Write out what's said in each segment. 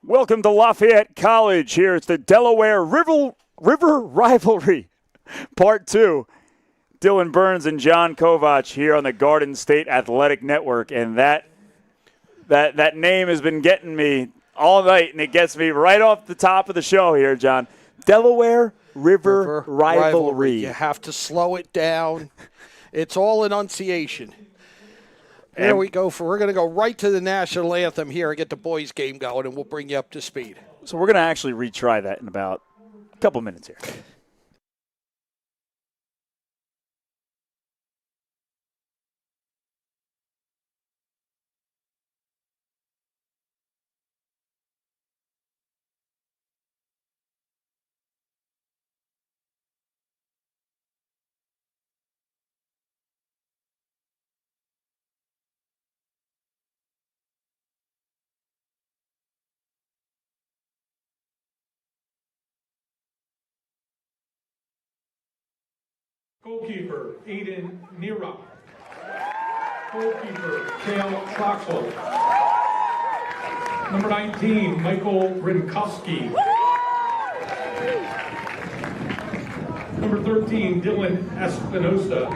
Welcome to Lafayette College. Here it's the Delaware River Rivalry, Part 2. Dylan Burns and John Kovach here on the Garden State Athletic Network. And that name has been getting me all night, and it gets me right off the top of the show here, John. Delaware River Rivalry. You have to slow it down. It's all enunciation. There we go. We're going to go right to the national anthem here and get the boys' game going, and we'll bring you up to speed. So we're going to actually retry that in about a couple minutes here. Goalkeeper, Aiden Nira. Goalkeeper, Kale Troxel. Number 19, Michael Rinkowski. Number 13, Dylan Espinosa.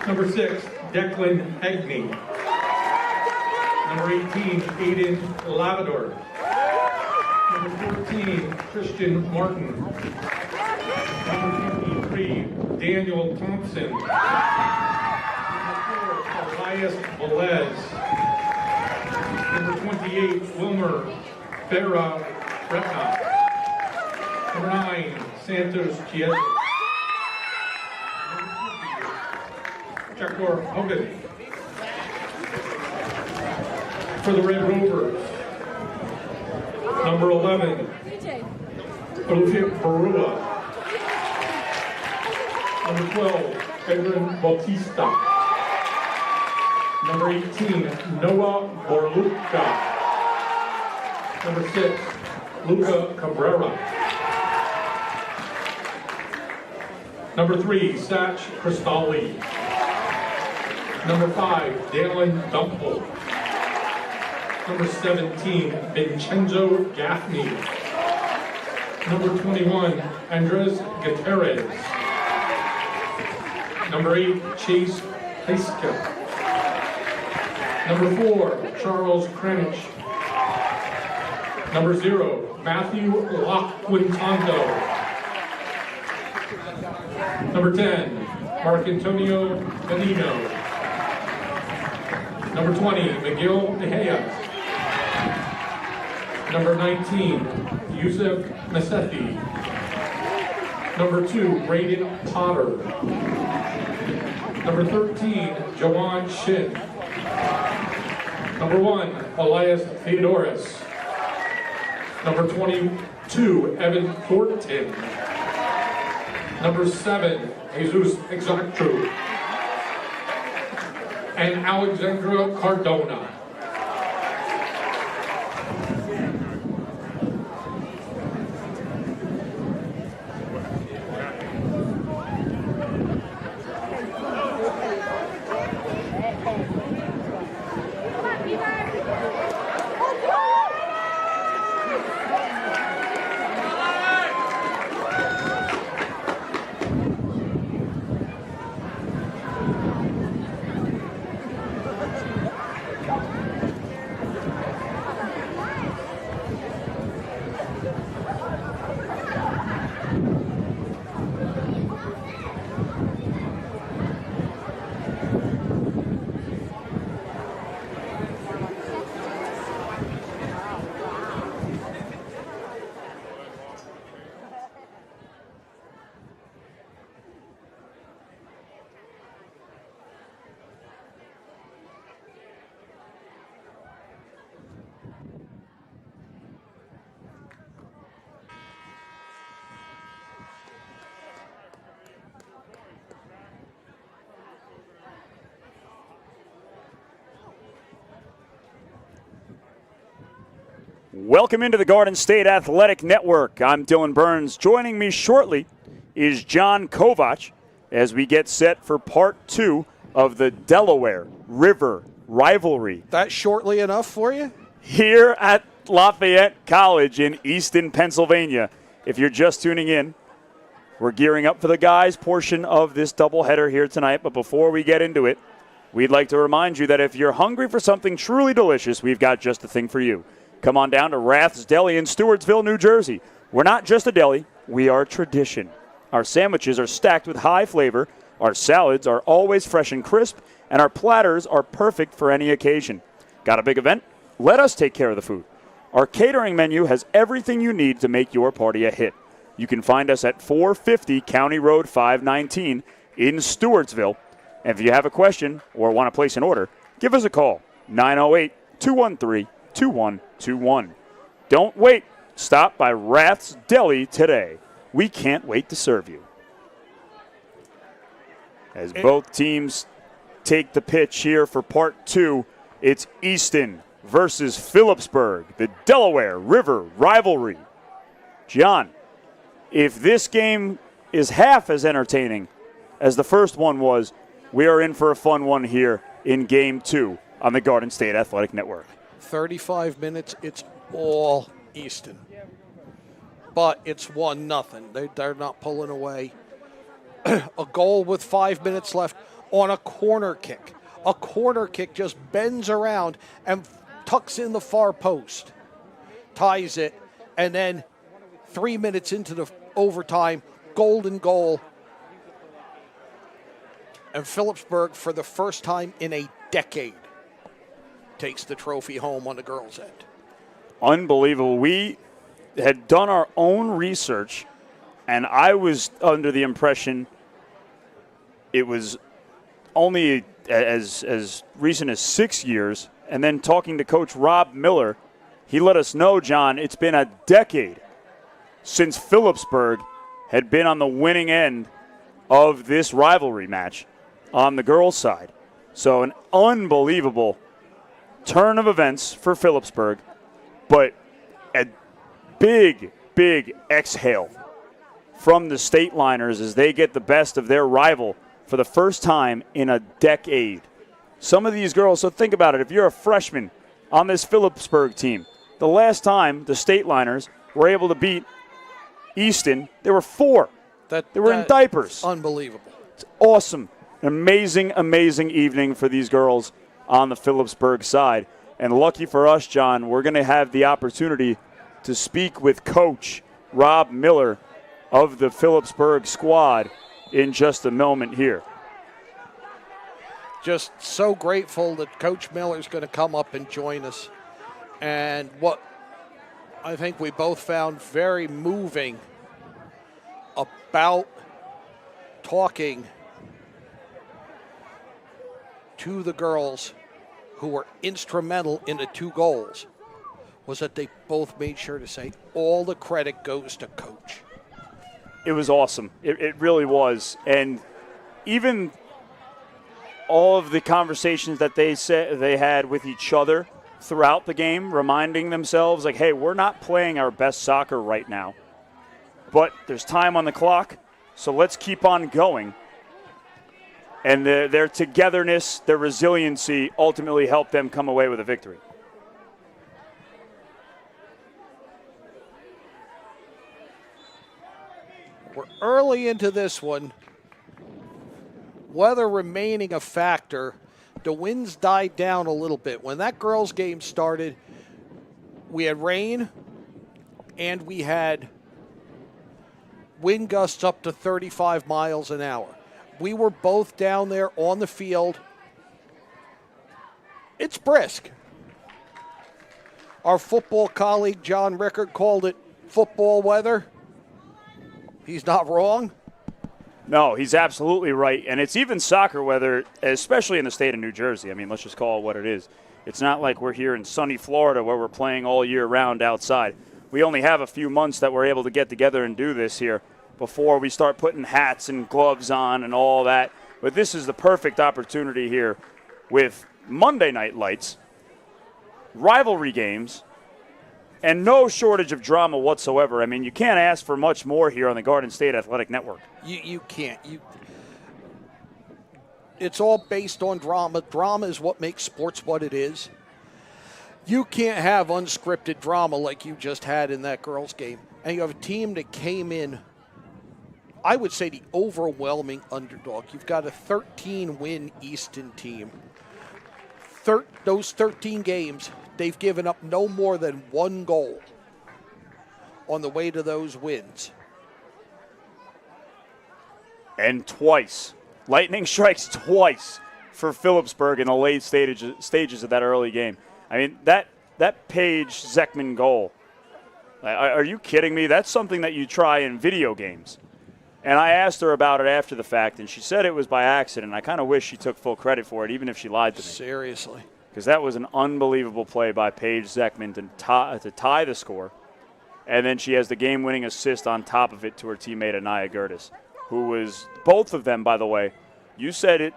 Number 6, Declan Hegney. Number 18, Aiden Lavador. Number 14, Christian Martin. Number 53, Daniel Thompson. Number 4, Elias Velez. Number 28, Wilmer Farah Retna. Number 9, Santos Chiesa. Chakor Hogan. For the Red Rovers, number 11, Olivia Barua. Number 12, Pedro Bautista. Number 18, Noah Borluca. Number 6, Luca Cabrera. Number 3, Satch Cristalli. Number 5, Dalen Dumple. Number 17, Vincenzo Gaffney. Number 21, Andres Gutierrez. Number 8, Chase Heiska. Number 4, Charles Krenich. Number 0, Matthew Laquintanto. Number 10, Mark Antonio Benino. Number 20, McGill Mejia. Number 19, Yusuf Masethi. Number 2, Braden Potter. Number 13, Jawan Shin. Number 1, Elias Theodoris. Number 22, Evan Thornton. Number 7, Jesus Exarchu. And Alexandra Cardona. Welcome into the Garden State Athletic Network. I'm Dylan Burns. Joining me shortly is John Kovach as we get set for Part 2 of the Delaware River Rivalry. That shortly enough for you? here at Lafayette College in Easton, Pennsylvania. If you're just tuning in, we're gearing up for the guys' portion of this doubleheader here tonight. But before we get into it, we'd like to remind you that if you're hungry for something truly delicious, we've got just the thing for you. Come on down to Rath's Deli in Stewartsville, New Jersey. We're not just a deli, we are tradition. Our sandwiches are stacked with high flavor, our salads are always fresh and crisp, and our platters are perfect for any occasion. Got a big event? Let us take care of the food. Our catering menu has everything you need to make your party a hit. You can find us at 450 County Road 519 in Stewartsville. And if you have a question or want to place an order, give us a call, 908-213-2121. Don't wait. Stop by Rath's Deli today. We can't wait to serve you. As both teams take the pitch here for part two, it's Easton versus Phillipsburg, the Delaware River rivalry. John, if this game is half as entertaining as the first one was, we are in for a fun one here in Game 2 on the Garden State Athletic Network. 35 minutes, it's all Easton. But it's 1-0. They're not pulling away. A goal with 5 minutes left on a corner kick. A corner kick just bends around and tucks in the far post, ties it, and then 3 minutes into the overtime, golden goal. And Phillipsburg, for the first time in a decade, takes the trophy home on the girls' end. Unbelievable. We had done our own research, and I was under the impression it was only as recent as 6 years. And then talking to Coach Rob Miller, he let us know, John, it's been a decade since Phillipsburg had been on the winning end of this rivalry match on the girls' side. So an unbelievable turn of events for Phillipsburg, but a big, big exhale from the Stateliners as they get the best of their rival for the first time in a decade. Some of these girls, so think about it, if you're a freshman on this Phillipsburg team, the last time the Stateliners were able to beat Easton, they were 4. They were in diapers. Unbelievable. It's awesome. An amazing, amazing evening for these girls on the Phillipsburg side. And lucky for us, John, we're going to have the opportunity to speak with Coach Rob Miller of the Phillipsburg squad in just a moment here. Just so grateful that Coach Miller's going to come up and join us. And what I think we both found very moving about talking to the girls who were instrumental in the 2 goals was that they both made sure to say all the credit goes to Coach. It was awesome. It really was. And even all of the conversations that they said they had with each other throughout the game, reminding themselves, like, hey, we're not playing our best soccer right now, but there's time on the clock, so let's keep on going. And their togetherness, their resiliency ultimately helped them come away with a victory. We're early into this one. Weather remaining a factor, the winds died down a little bit. When that girls' game started, we had rain and we had wind gusts up to 35 miles an hour. We were both down there on the field. It's brisk. Our football colleague John Rickard called it football weather. He's not wrong. No, he's absolutely right. And it's even soccer weather, especially in the state of New Jersey. I mean, let's just call it what it is. It's not like we're here in sunny Florida where we're playing all year round outside. We only have a few months that we're able to get together and do this here before we start putting hats and gloves on and all that. But this is the perfect opportunity here with Monday night lights, rivalry games, and no shortage of drama whatsoever. I mean, you can't ask for much more here on the Garden State Athletic Network. You can't. It's all based on drama. Drama is what makes sports what it is. You can't have unscripted drama like you just had in that girls' game. And you have a team that came in, I would say, the overwhelming underdog. You've got a 13-win Easton team. Those 13 games, they've given up no more than 1 goal on the way to those wins. And twice. Lightning strikes twice for Phillipsburg in the late stages of that early game. I mean, that Paige Zeckman goal, are you kidding me? That's something that you try in video games. And I asked her about it after the fact, and she said it was by accident. I kind of wish she took full credit for it, even if she lied to me. Seriously. Because that was an unbelievable play by Paige Zeckman to tie the score. And then she has the game-winning assist on top of it to her teammate Anaya Gertis, who was, both of them, by the way, you said it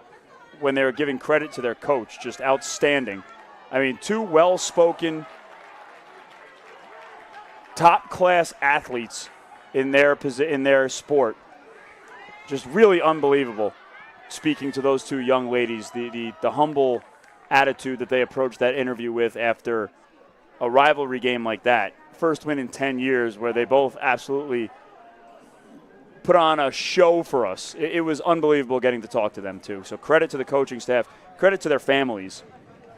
when they were giving credit to their coach, just outstanding. I mean, 2 well-spoken, top-class athletes in their sport. Just really unbelievable, speaking to those 2 young ladies, the humble attitude that they approached that interview with after a rivalry game like that. First win in 10 years where they both absolutely put on a show for us. It was unbelievable getting to talk to them, too. So credit to the coaching staff, credit to their families.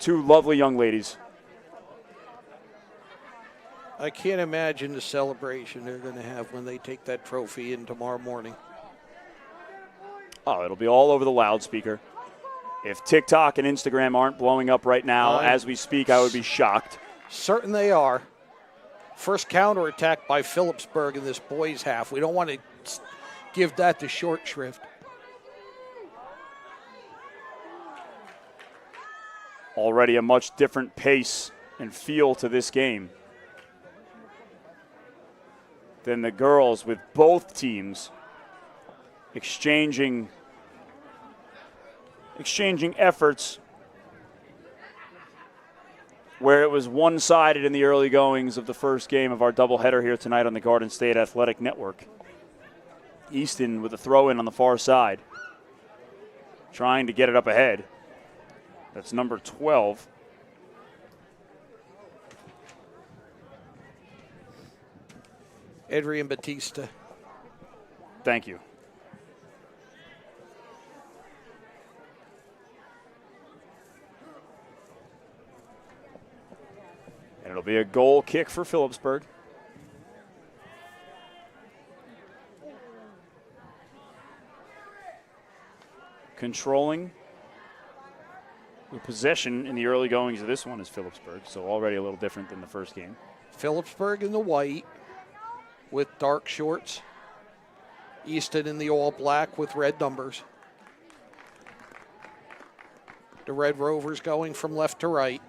2 lovely young ladies. I can't imagine the celebration they're going to have when they take that trophy in tomorrow morning. Oh, it'll be all over the loudspeaker. If TikTok and Instagram aren't blowing up right now as we speak, I would be shocked. Certain they are. First counterattack by Phillipsburg in this boys' half. We don't want to give that the short shrift. Already a much different pace and feel to this game than the girls, with both teams exchanging efforts where it was one-sided in the early goings of the first game of our doubleheader here tonight on the Garden State Athletic Network. Easton with a throw-in on the far side, trying to get it up ahead. That's number 12. Adrian Batista. Thank you. And it'll be a goal kick for Phillipsburg. Controlling the possession in the early goings of this one is Phillipsburg, so already a little different than the first game. Phillipsburg in the white with dark shorts. Easton in the all black with red numbers. The Red Rovers going from left to right.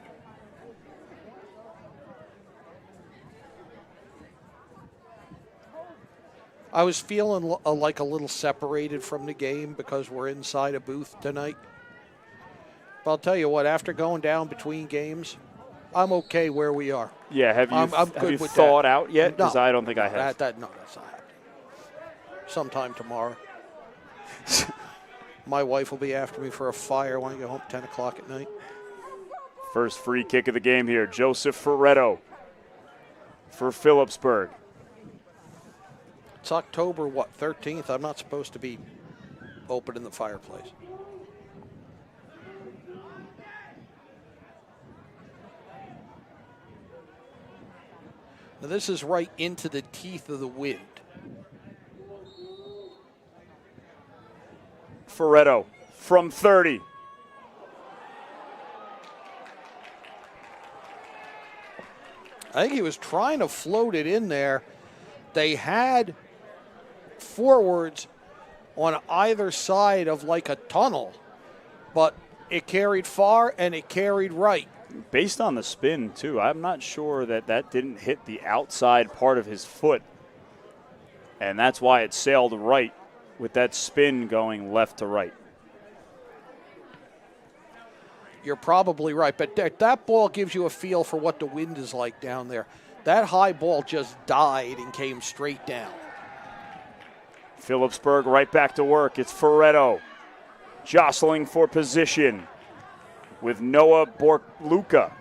I was feeling like a little separated from the game because we're inside a booth tonight. But I'll tell you what, after going down between games, I'm okay where we are. Yeah, have you, I'm have good you with thawed that. out yet? Because No. I don't think I have. No, that's not happening. Sometime tomorrow. My wife will be after me for a fire when I get home 10 o'clock at night. First free kick of the game here, Joseph Ferretto for Phillipsburg. It's October, 13th? I'm not supposed to be opening the fireplace. Now this is right into the teeth of the wind. Ferretto from 30. I think he was trying to float it in there. They had forwards on either side of like a tunnel, but it carried far and it carried right. Based on the spin, too, I'm not sure that didn't hit the outside part of his foot. And that's why it sailed right with that spin going left to right. You're probably right, but that ball gives you a feel for what the wind is like down there. That high ball just died and came straight down. Phillipsburg right back to work. It's Ferretto jostling for position with Noah Borluka.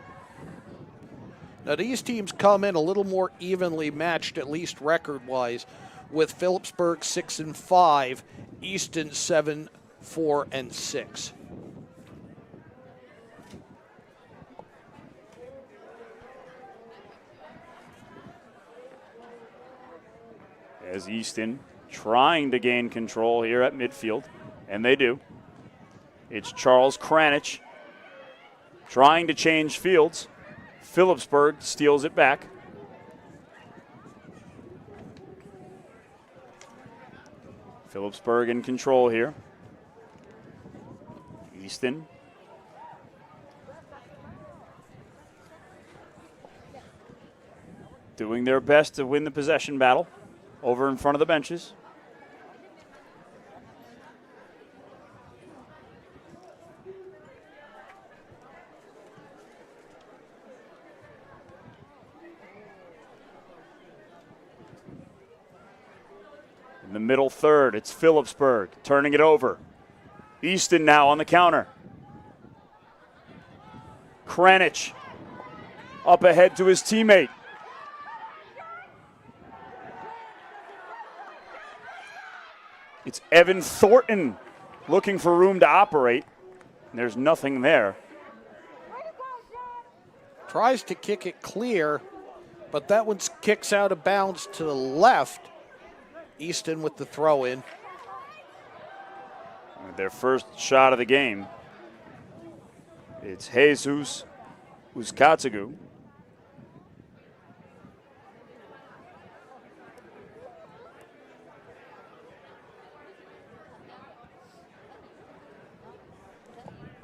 Now, these teams come in a little more evenly matched, at least record-wise, with Phillipsburg 6-5, Easton 7-4-6. As Easton trying to gain control here at midfield, and they do. It's Charles Kranich trying to change fields. Phillipsburg steals it back. Phillipsburg in control here. Easton. Doing their best to win the possession battle over in front of the benches. In the middle third, it's Phillipsburg turning it over. Easton now on the counter. Kranich up ahead to his teammate. It's Evan Thornton looking for room to operate. There's nothing there. Tries to kick it clear, but that one kicks out of bounds to the left. Easton with the throw in. Their first shot of the game. It's Jesus Uzkatsagu.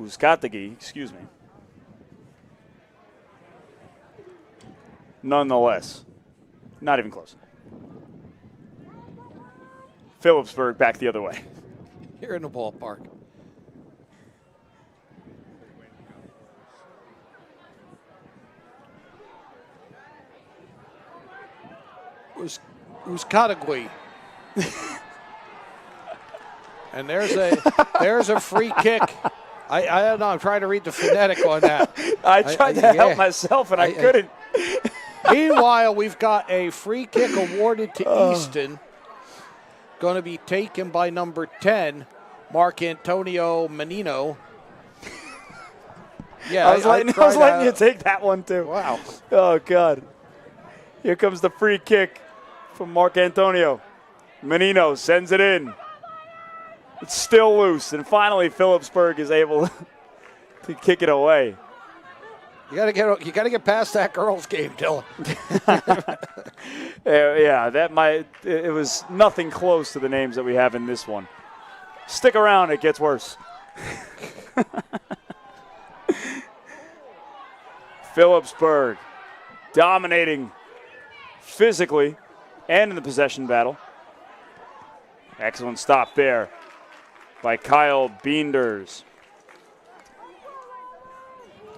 Uzkatagi, excuse me. Nonetheless, not even close. Phillipsburg back the other way. Here in the ballpark. Uzkatagui. And there's a free kick. I don't know. I'm trying to read the phonetic on that. I tried to help myself, and I couldn't. Meanwhile, we've got a free kick awarded to Easton. Going to be taken by number 10, Mark Antonio Menino. Yeah, I was letting you take that one, too. Wow. Oh, God. Here comes the free kick from Mark Antonio. Menino sends it in. It's still loose, and finally Phillipsburg is able to kick it away. You gotta get past that girls' game, Dylan. Yeah, it was nothing close to the names that we have in this one. Stick around, it gets worse. Phillipsburg dominating physically and in the possession battle. Excellent stop there by Kyle Beenders.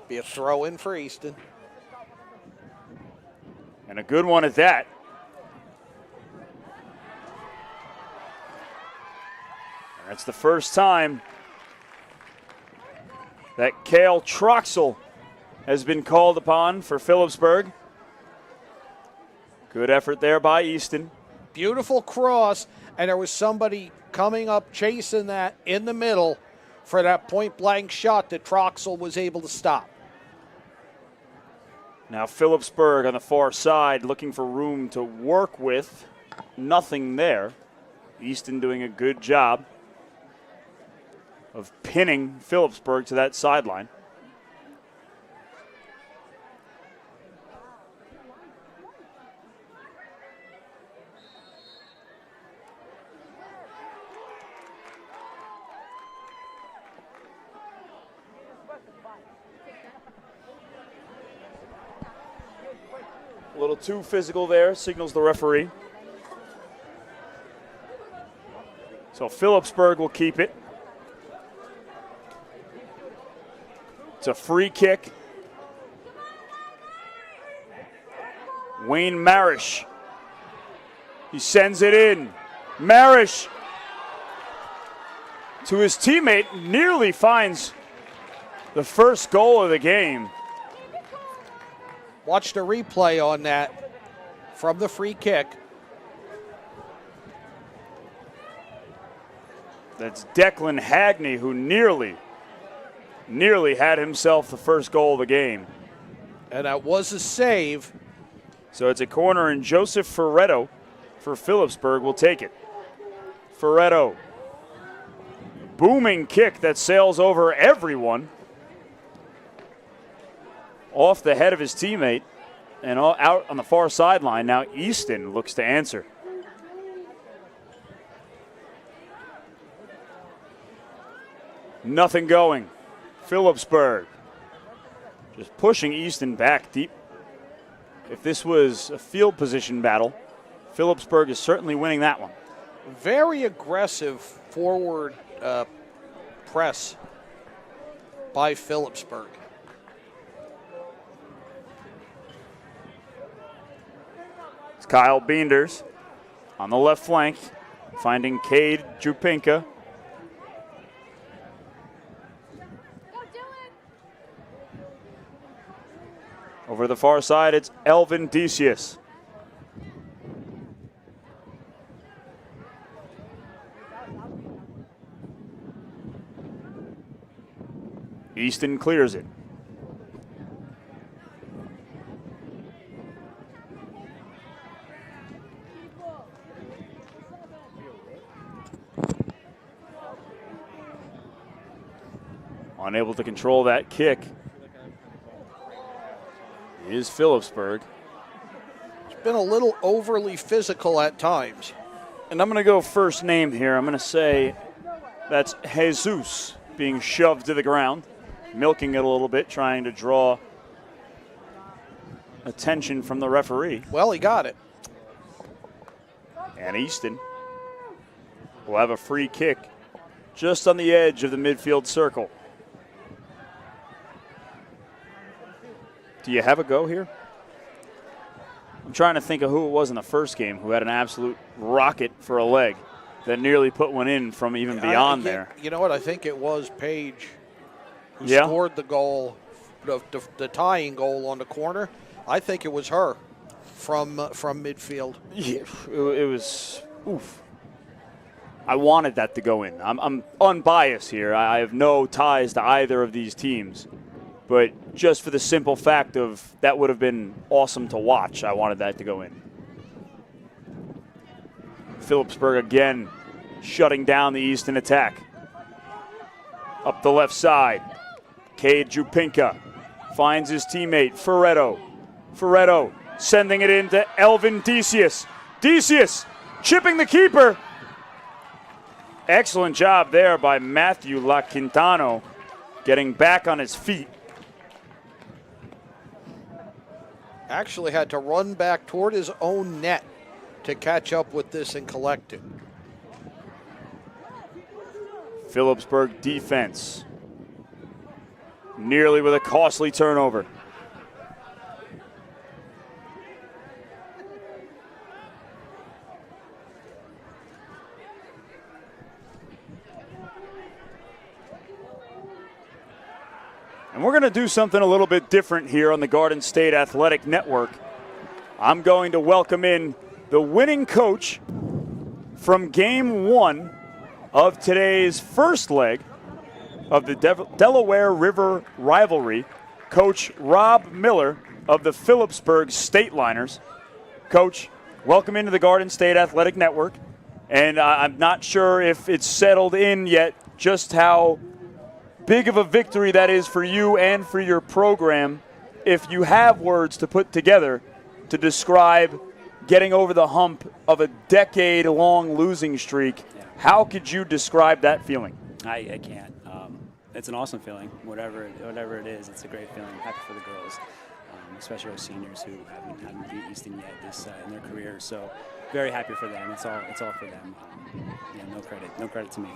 Be a throw in for Easton. And a good one at that. That's the first time that Cale Troxel has been called upon for Phillipsburg. Good effort there by Easton. Beautiful cross, and there was somebody coming up chasing that in the middle for that point-blank shot that Troxel was able to stop. Now Phillipsburg on the far side looking for room to work with. Nothing there. Easton doing a good job of pinning Phillipsburg to that sideline. A little too physical there, signals the referee. So Phillipsburg will keep it. It's a free kick. Wayne Marish. He sends it in. Marish to his teammate, nearly finds the first goal of the game. Watch the replay on that from the free kick. That's Declan Hagney, who nearly had himself the first goal of the game. And that was a save. So it's a corner, and Joseph Ferretto for Phillipsburg will take it. Ferretto. Booming kick that sails over everyone. Off the head of his teammate and out on the far sideline. Now Easton looks to answer. Nothing going. Phillipsburg just pushing Easton back deep. If this was a field position battle, Phillipsburg is certainly winning that one. Very aggressive forward press by Phillipsburg. It's Kyle Beenders on the left flank, finding Cade Jupinka. Over the far side, it's Elvin Decius. Easton clears it. Unable to control that kick is Phillipsburg. It's been a little overly physical at times. And I'm going to go first name here. I'm going to say that's Jesus being shoved to the ground, milking it a little bit, trying to draw attention from the referee. Well, he got it. And Easton will have a free kick just on the edge of the midfield circle. Do you have a go here? I'm trying to think of who it was in the first game who had an absolute rocket for a leg that nearly put one in from even beyond there. You know what? I think it was Page who scored the goal, the tying goal on the corner. I think it was her from midfield. Yeah, it was, oof. I wanted that to go in. I'm unbiased here. I have no ties to either of these teams. But just for the simple fact of that would have been awesome to watch, I wanted that to go in. Phillipsburg again shutting down the Easton attack. Up the left side, Cade Jupinka finds his teammate, Ferretto. Ferretto sending it in to Elvin Decius. Decius chipping the keeper. Excellent job there by Matthew La Quintano getting back on his feet. Actually had to run back toward his own net to catch up with this and collect it. Phillipsburg defense nearly with a costly turnover. And we're going to do something a little bit different here on the Garden State Athletic Network. I'm going to welcome in the winning coach from Game 1 of today's first leg of the Delaware River rivalry, Coach Rob Miller of the Phillipsburg Stateliners. Coach, welcome into the Garden State Athletic Network. And I'm not sure if it's settled in yet just how big of a victory that is for you and for your program. If you have words to put together to describe getting over the hump of a decade-long losing streak, how could you describe that feeling? I can't. It's an awesome feeling. Whatever it is, it's a great feeling. I'm happy for the girls, especially our seniors who haven't beat Easton yet in their careers. So very happy for them. It's all for them. No credit to me.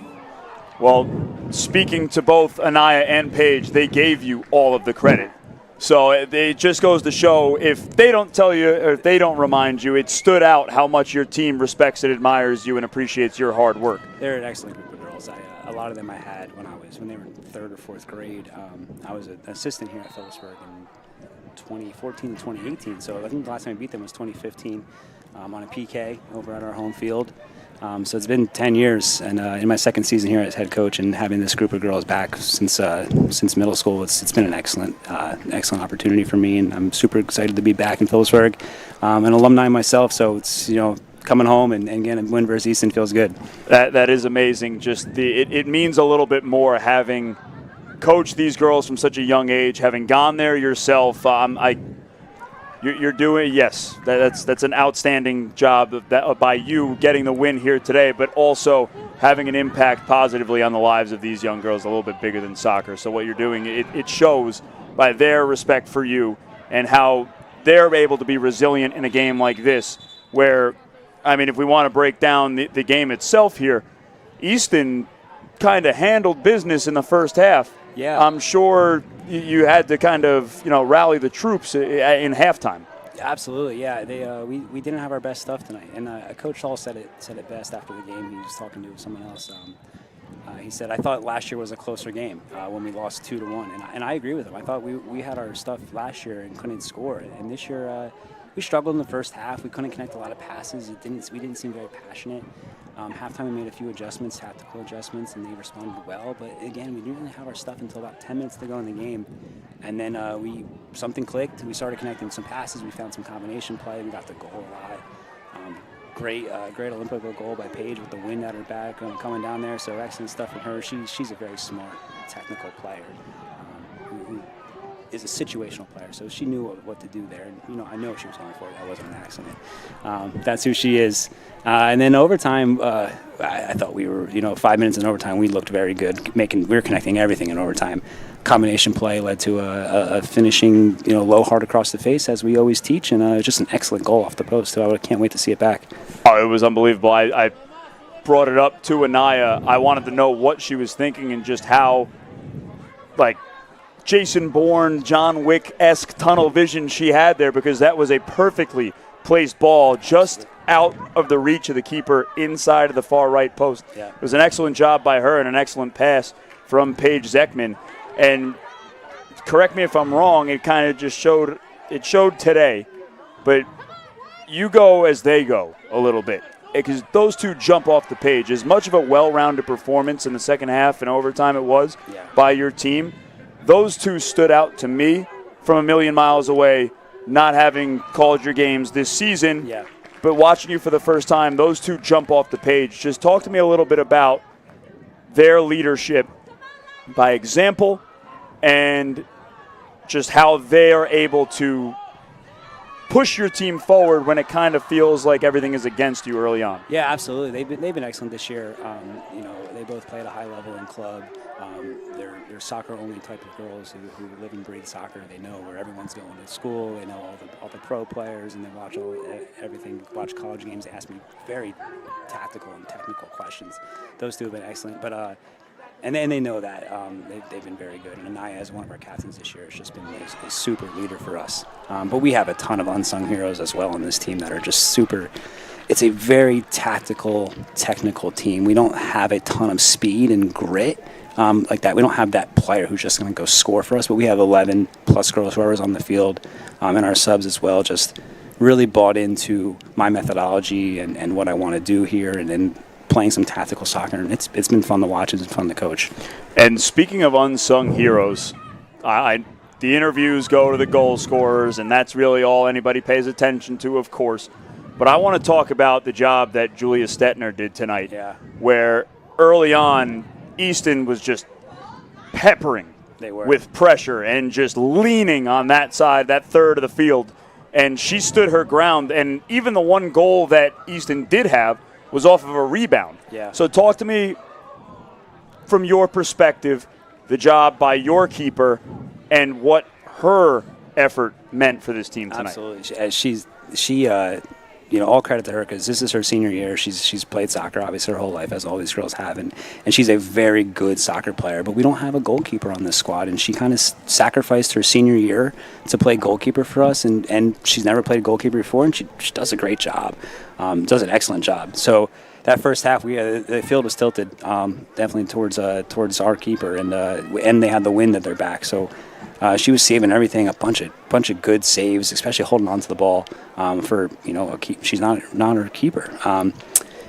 Well, speaking to both Anaya and Paige, they gave you all of the credit. So it just goes to show, if they don't tell you or if they don't remind you, it stood out how much your team respects and admires you and appreciates your hard work. They're an excellent group of girls. A lot of them I had when they were in third or fourth grade. I was an assistant here at Phillipsburg, and 2014 to 2018. So I think the last time we beat them was 2015 on a PK over at our home field. So it's been 10 years, and in my second season here as head coach, and having this group of girls back since middle school, it's been an excellent opportunity for me, and I'm super excited to be back in Phillipsburg. An alumni myself, so it's coming home and again a win versus Easton feels good. That is amazing. Just it means a little bit more having coached these girls from such a young age, having gone there yourself. You're doing, yes, that's an outstanding job by you getting the win here today, but also having an impact positively on the lives of these young girls, a little bit bigger than soccer. So what you're doing, it shows by their respect for you and how they're able to be resilient in a game like this where, I mean, if we want to break down the game itself here, Easton kind of handled business in the first half. Yeah. I'm sure you had to kind of, rally the troops in halftime. Absolutely, yeah. We didn't have our best stuff tonight, and Coach Hall said it best after the game. He was talking to someone else. He said, "I thought last year was a closer game when we lost 2-1," and I agree with him. I thought we had our stuff last year and couldn't score, and this year we struggled in the first half. We couldn't connect a lot of passes. We didn't seem very passionate. Halftime, we made a few adjustments, tactical adjustments, and they responded well. But again, we didn't really have our stuff until about 10 minutes to go in the game. And then something clicked. We started connecting some passes. We found some combination play. We got the goal a lot. Great Olympic goal by Paige with the wind at her back coming down there. So excellent stuff from her. She's a very smart, technical player who is a situational player, so she knew what to do there. And I know she was going for it. That wasn't an accident. That's who she is. And then overtime, I thought we were, 5 minutes in overtime, we looked very good. We were connecting everything in overtime. Combination play led to a finishing, low hard across the face, as we always teach, and just an excellent goal off the post. So I can't wait to see it back. Oh, it was unbelievable. I brought it up to Anaya. I wanted to know what she was thinking and just how, Jason Bourne, John Wick-esque tunnel vision she had there, because that was a perfectly placed ball just out of the reach of the keeper inside of the far right post. Yeah. It was an excellent job by her and an excellent pass from Paige Zeckman. And correct me if I'm wrong, it kind of just showed today, but you go as they go a little bit, because those two jump off the page. As much of a well-rounded performance in the second half and overtime it was by your team, those two stood out to me from a million miles away, not having called your games this season. Yeah. But watching you for the first time, those two jump off the page. Just talk to me a little bit about their leadership by example and just how they are able to push your team forward when it kind of feels like everything is against you early on. Yeah, absolutely. They've been excellent this year. They both play at a high level in club. They're soccer-only type of girls who live and breathe soccer. They know where everyone's going to school. They know all the pro players, and they watch everything. Watch college games. They ask me very tactical and technical questions. Those two have been excellent, but. And then they know that they've been very good. And Anaya, as one of our captains this year, has just been a super leader for us. But we have a ton of unsung heroes as well on this team that are just super. It's a very tactical, technical team. We don't have a ton of speed and grit like that. We don't have that player who's just going to go score for us. But we have 11-plus girls, whoever's on the field, and our subs as well, just really bought into my methodology and what I want to do here, and then playing some tactical soccer, and it's been fun to watch. It's been fun to coach. And speaking of unsung heroes, the interviews go to the goal scorers, and that's really all anybody pays attention to, of course. But I want to talk about the job that Julia Stetner did tonight, where early on, Easton was just peppering with pressure and just leaning on that side, that third of the field, and she stood her ground. And even the one goal that Easton did have was off of a rebound. Yeah. So talk to me from your perspective, the job by your keeper and what her effort meant for this team tonight. Absolutely. All credit to her, because this is her senior year. She's played soccer obviously her whole life, as all these girls have, and she's a very good soccer player. But we don't have a goalkeeper on this squad, and she kind of sacrificed her senior year to play goalkeeper for us, and she's never played goalkeeper before, and she does a great job, does an excellent job. So that first half, the field was tilted, definitely towards our keeper, and they had the wind at their back. So she was saving everything, a bunch of good saves, especially holding on to the ball for she's not her keeper.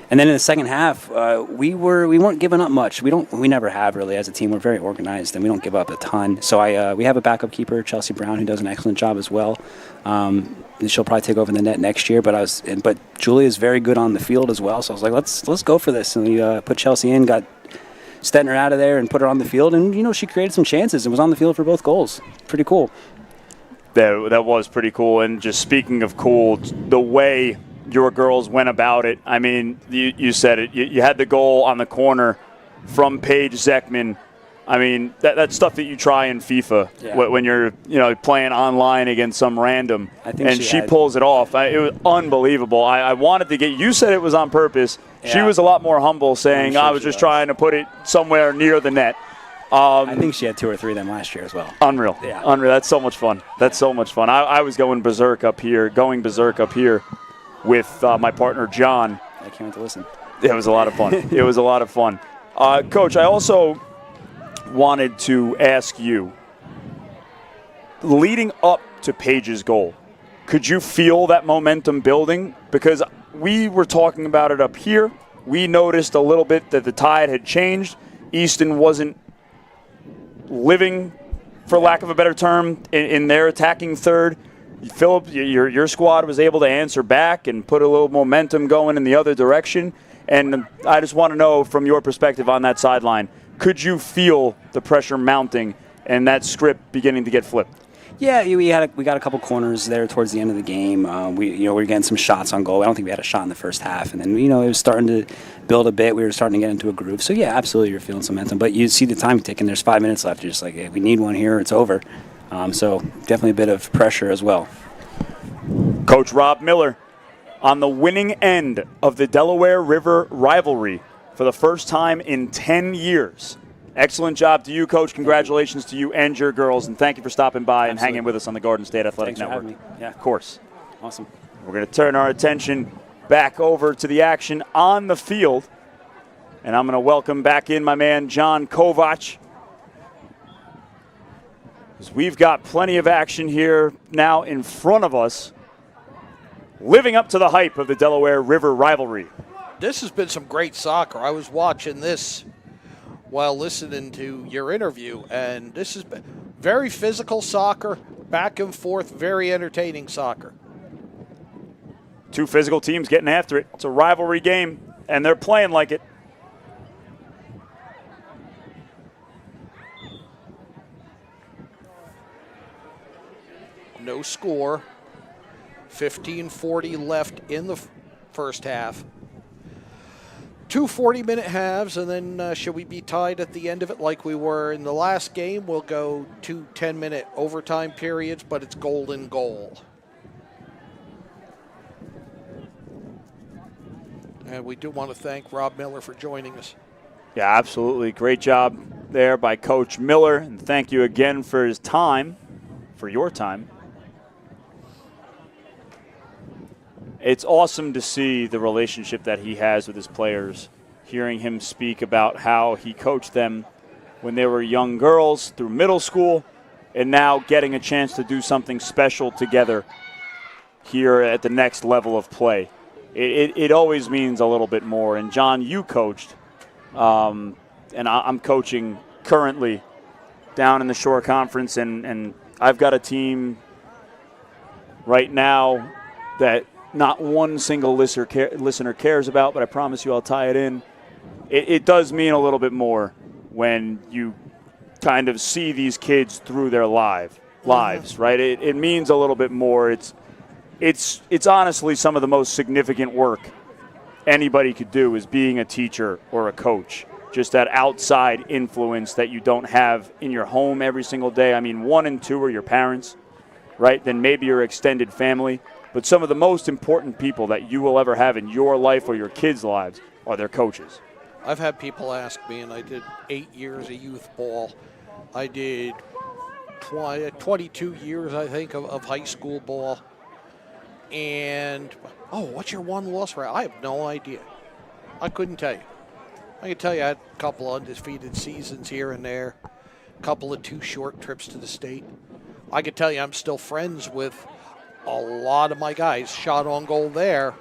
And then in the second half, we weren't giving up much. We never have really as a team. We're very organized and we don't give up a ton. So we have a backup keeper, Chelsea Brown, who does an excellent job as well. She'll probably take over the net next year. But Julie is very good on the field as well. So I was like, let's go for this. And we put Chelsea in, got Stetner out of there, and put her on the field. And she created some chances and was on the field for both goals. Pretty cool. That was pretty cool. And just speaking of cool, the way your girls went about it. I mean, you said it. You had the goal on the corner from Paige Zeckman. I mean, that's stuff that you try in FIFA when you're playing online against some random. And she pulls it off. It was unbelievable. I wanted to get. You said it was on purpose. Yeah. She was a lot more humble, saying I was just trying to put it somewhere near the net. I think she had 2 or 3 of them last year as well. Unreal. Yeah. Unreal. That's so much fun. That's so much fun. I was going berserk up here. With my partner, John. I can't wait to listen. It was a lot of fun. It was a lot of fun. Coach, I also wanted to ask you, leading up to Paige's goal, could you feel that momentum building? Because we were talking about it up here. We noticed a little bit that the tide had changed. Easton wasn't living, for lack of a better term, in their attacking third. Phillip, your squad was able to answer back and put a little momentum going in the other direction. And I just want to know, from your perspective on that sideline, could you feel the pressure mounting and that script beginning to get flipped? Yeah, we got a couple corners there towards the end of the game. We were getting some shots on goal. I don't think we had a shot in the first half, and then it was starting to build a bit. We were starting to get into a groove. So yeah, absolutely, you're feeling some momentum. But you see the time ticking. There's 5 minutes left. You're just like, hey, we need one here. It's over. So definitely a bit of pressure as well. Coach Rob Miller on the winning end of the Delaware River rivalry for the first time in 10 years. Excellent job to you, Coach. Congratulations to you and your girls, and thank you for stopping by and hanging with us on the Garden State Athletic Network. Thanks for having me. Yeah, of course. Awesome. We're going to turn our attention back over to the action on the field, and I'm going to welcome back in my man John Kovach. We've got plenty of action here now in front of us, living up to the hype of the Delaware River rivalry. This has been some great soccer. I was watching this while listening to your interview, and this has been very physical soccer, back and forth, very entertaining soccer. 2 physical teams getting after it. It's a rivalry game, and they're playing like it. No score. 15:40 left in the first half. 2 40-minute halves, and then should we be tied at the end of it like we were in the last game, we'll go 2 10-minute overtime periods, but it's golden goal. And we do want to thank Rob Miller for joining us. Yeah, absolutely. Great job there by Coach Miller, and thank you again for his time, for your time. It's awesome to see the relationship that he has with his players, hearing him speak about how he coached them when they were young girls through middle school, and now getting a chance to do something special together here at the next level of play. It always means a little bit more. And, John, you coached, and I'm coaching currently down in the Shore Conference, and I've got a team right now that not one single listener cares about, but I promise you I'll tie it in. It does mean a little bit more when you kind of see these kids through their lives, right? It means a little bit more. It's honestly some of the most significant work anybody could do is being a teacher or a coach. Just that outside influence that you don't have in your home every single day. I mean, 1 and 2 are your parents, right? Then maybe your extended family. But some of the most important people that you will ever have in your life or your kids' lives are their coaches. I've had people ask me, and I did 8 years of youth ball. I did 22 years, I think, of high school ball. And, what's your one loss rate? I have no idea. I couldn't tell you. I can tell you I had a couple undefeated seasons here and there, a couple of 2 short trips to the state. I can tell you I'm still friends with a lot of my guys. Shot on goal there.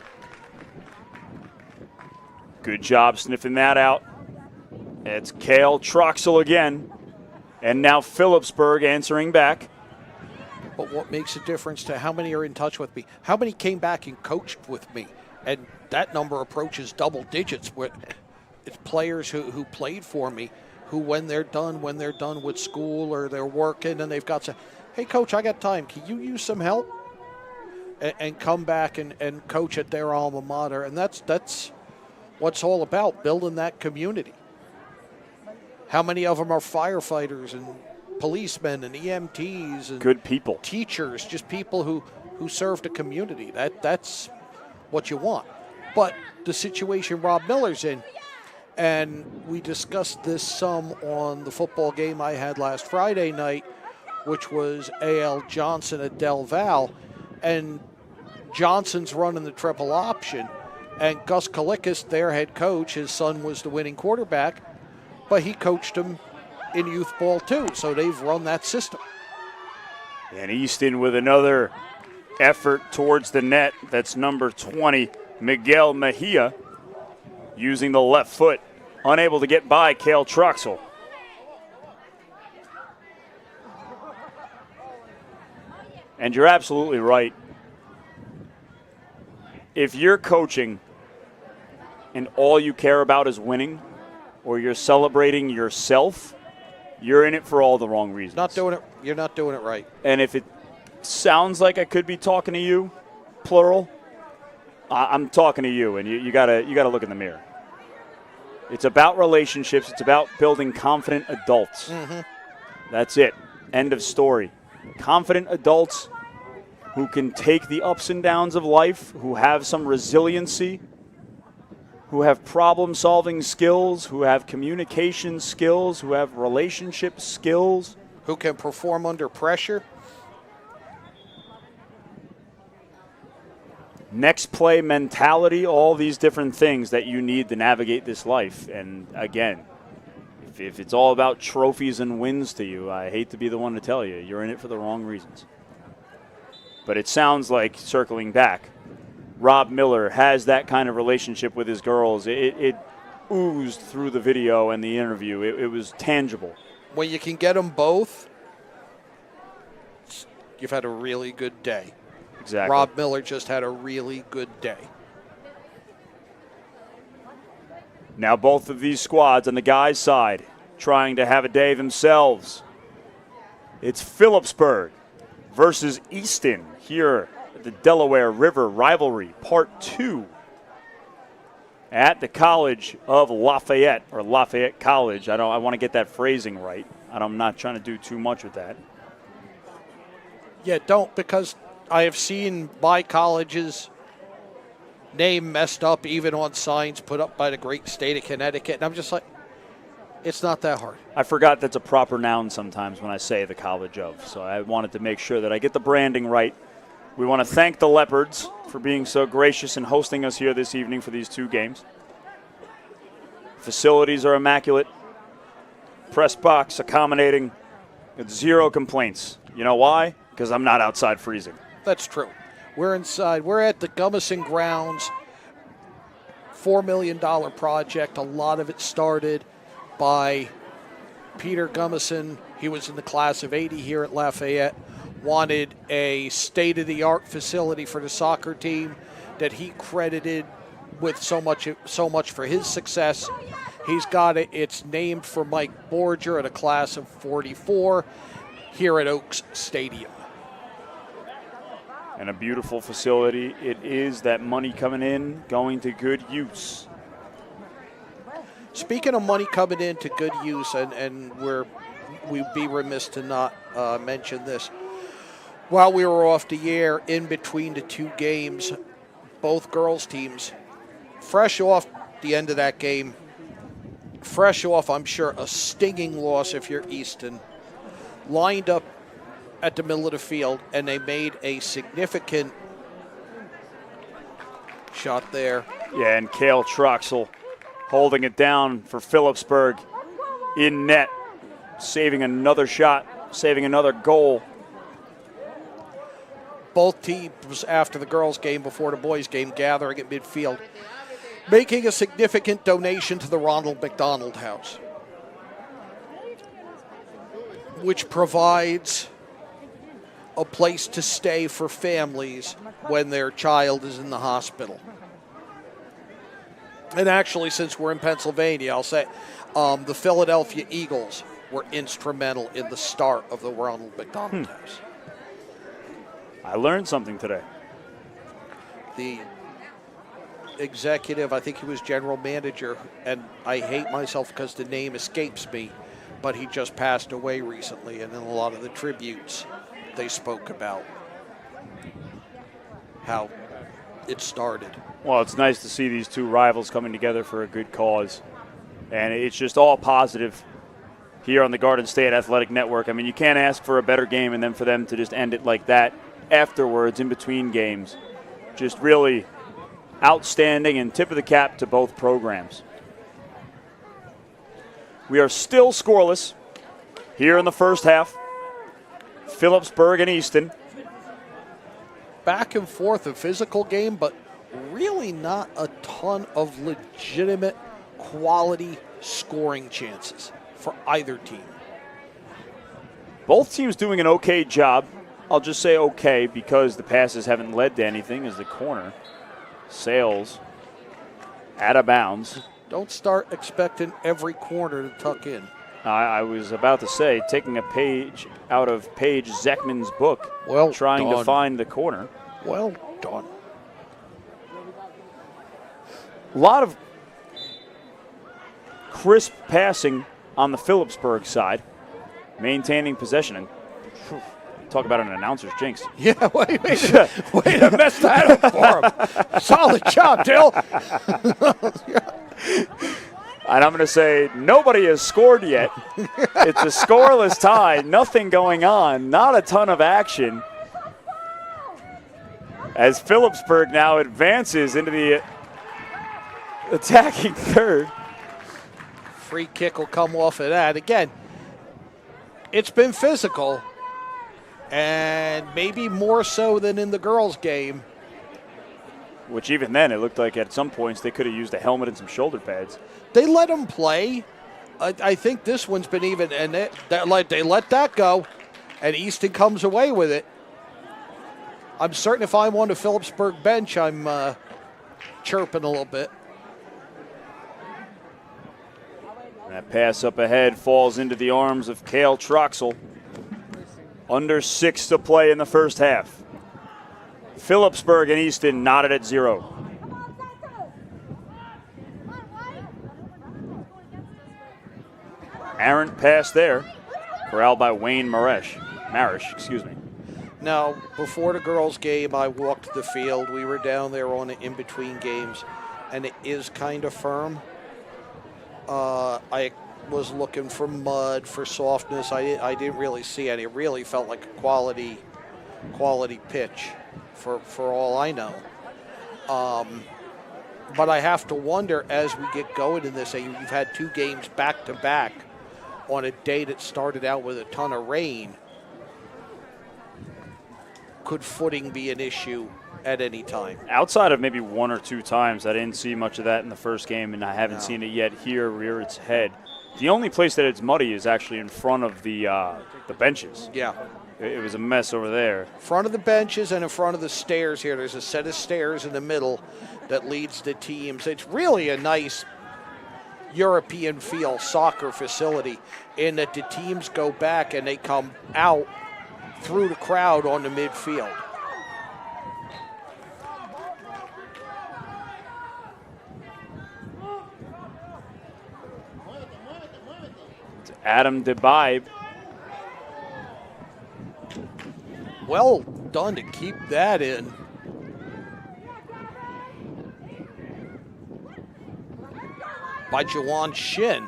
Good job sniffing that out. It's Cale Troxel again. And now Phillipsburg answering back. But what makes a difference to how many are in touch with me? How many came back and coached with me? And that number approaches double digits. It's players who played for me, who when they're done with school or they're working and they've got to, hey, coach, I got time. Can you use some help? And come back and coach at their alma mater. And that's what's all about, building that community. How many of them are firefighters and policemen and EMTs and good people, teachers, just people who serve the community. That's what you want. But the situation Rob Miller's in, and we discussed this some on the football game I had last Friday night, which was A.L. Johnson at Del Val, and Johnson's running the triple option, and Gus Kalikis, their head coach, his son was the winning quarterback, but he coached him in youth ball too, so they've run that system. And Easton with another effort towards the net. That's number 20, Miguel Mejia, using the left foot, unable to get by Cale Troxel. And you're absolutely right. If you're coaching and all you care about is winning, or you're celebrating yourself, you're in it for all the wrong reasons. You're not doing it right. And if it sounds like I could be talking to you, plural, I'm talking to you, and you gotta look in the mirror. It's about relationships. It's about building confident adults. Mm-hmm. That's it. End of story. Confident adults who can take the ups and downs of life, who have some resiliency, who have problem-solving skills, who have communication skills, who have relationship skills. Who can perform under pressure. Next play mentality, all these different things that you need to navigate this life. And again, if it's all about trophies and wins to you, I hate to be the one to tell you, you're in it for the wrong reasons. But it sounds like, circling back, Rob Miller has that kind of relationship with his girls. It oozed through the video and the interview. It was tangible. When you can get them both, you've had a really good day. Exactly. Rob Miller just had a really good day. Now both of these squads on the guys' side trying to have a day themselves. It's Phillipsburg versus Easton here at the Delaware River Rivalry, Part 2 at the College of Lafayette, or Lafayette College. I want to get that phrasing right. I'm not trying to do too much with that. Yeah, don't, because I have seen my college's name messed up even on signs put up by the great state of Connecticut, and I'm just like, it's not that hard. I forgot that's a proper noun sometimes when I say the College of, so I wanted to make sure that I get the branding right. We want to thank the Leopards for being so gracious and hosting us here this evening for these 2 games. Facilities are immaculate. Press box accommodating. 0 complaints. You know why? Because I'm not outside freezing. That's true. We're inside. We're at the Gummerson Grounds. $4 million project. A lot of it started by Peter Gummerson. He was in the class of 80 here at Lafayette. Wanted a state-of-the-art facility for the soccer team that he credited with so much for his success. He's got it. It's named for Mike Borger at a class of 44 here at Oaks Stadium. And a beautiful facility. It is. That money coming in, going to good use. Speaking of money coming in to good use, and we'd be remiss to not mention this. While we were off the air, in between the 2 games, both girls' teams, fresh off the end of that game, fresh off, I'm sure, a stinging loss if you're Easton, lined up at the middle of the field, and they made a significant shot there. Yeah, and Cale Troxel holding it down for Phillipsburg in net, saving another shot, saving another goal. Both teams after the girls' game, before the boys' game, gathering at midfield, making a significant donation to the Ronald McDonald House, which provides a place to stay for families when their child is in the hospital. And actually, since we're in Pennsylvania, I'll say the Philadelphia Eagles were instrumental in the start of the Ronald McDonald House. I learned something today. The executive, I think he was general manager, and I hate myself because the name escapes me, but he just passed away recently, and in a lot of the tributes, they spoke about how it started. Well, it's nice to see these two rivals coming together for a good cause. And it's just all positive here on the Garden State Athletic Network. I mean, you can't ask for a better game and then for them to just end it like that afterwards, in between games. Just really outstanding, and tip of the cap to both programs. We are still scoreless here in the first half. Phillipsburg and Easton. Back and forth, a physical game, but really not a ton of legitimate quality scoring chances for either team. Both teams doing an okay job. I'll just say okay because the passes haven't led to anything, as the corner sails out of bounds. Don't start expecting every corner to tuck in. I was about to say, taking a page out of Paige Zeckman's book, Well trying done. to find the corner. Well done. A lot of crisp passing on the Phillipsburg side, maintaining possession. And talk about an announcer's jinx. Yeah, way to mess that up for him. Solid job, Dill. And I'm going to say nobody has scored yet. It's a scoreless tie, nothing going on, not a ton of action. As Phillipsburg now advances into the attacking third. Free kick will come off of that. Again, it's been physical, and maybe more so than in the girls' game. Which even then, it looked like at some points they could have used a helmet and some shoulder pads. They let them play. I think this one's been even, and they let that go, and Easton comes away with it. I'm certain if I'm on the Phillipsburg bench, I'm chirping a little bit. That pass up ahead falls into the arms of Cale Troxel. Under 6 to play in the first half. Phillipsburg and Easton knotted at 0. Errant pass there, corralled by Wayne Marish. Now, before the girls' game, I walked the field. We were down there on the in-between games, and it is kind of firm. I was looking for mud, for softness. I didn't really see any. It really felt like a quality pitch for all I know. But I have to wonder, as we get going in this, you've had 2 games back-to-back on a day that started out with a ton of rain. Could footing be an issue at any time? Outside of maybe 1 or 2 times, I didn't see much of that in the first game, and I haven't seen it yet here rear its head. The only place that it's muddy is actually in front of the benches. Yeah. It was a mess over there. Front of the benches and in front of the stairs here. There's a set of stairs in the middle that leads the teams. It's really a nice European feel soccer facility in that the teams go back and they come out through the crowd on the midfield. It's Adam DeBibe. Well done to keep that in. By Jawan Shin.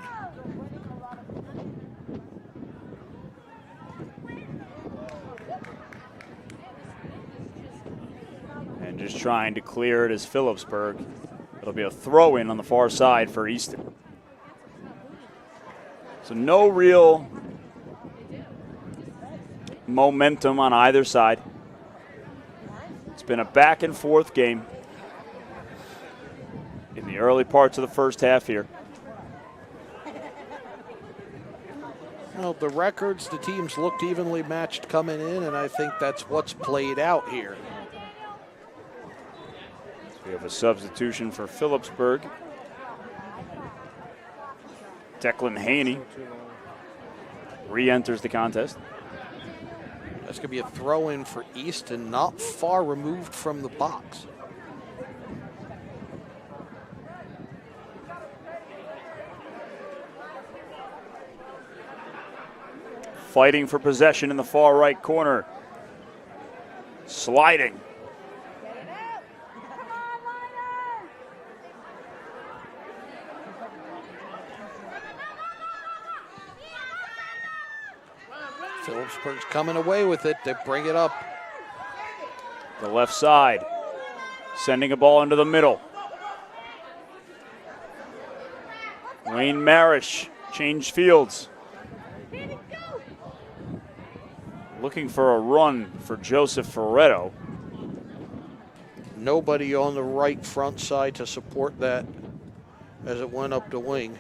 And just trying to clear it as Phillipsburg. It'll be a throw-in on the far side for Easton. So no real momentum on either side. It's been a back and forth game in the early parts of the first half here. Well, the records, the teams looked evenly matched coming in, and I think that's what's played out here. We have a substitution for Phillipsburg. Declan Haney re-enters the contest. That's going to be a throw-in for Easton, not far removed from the box. Fighting for possession in the far right corner. Sliding. Phillipsburg's coming away with it. They bring it up. The left side. Sending a ball into the middle. Wayne Marish changed fields. Looking for a run for Joseph Ferretto. Nobody on the right front side to support that as it went up the wing.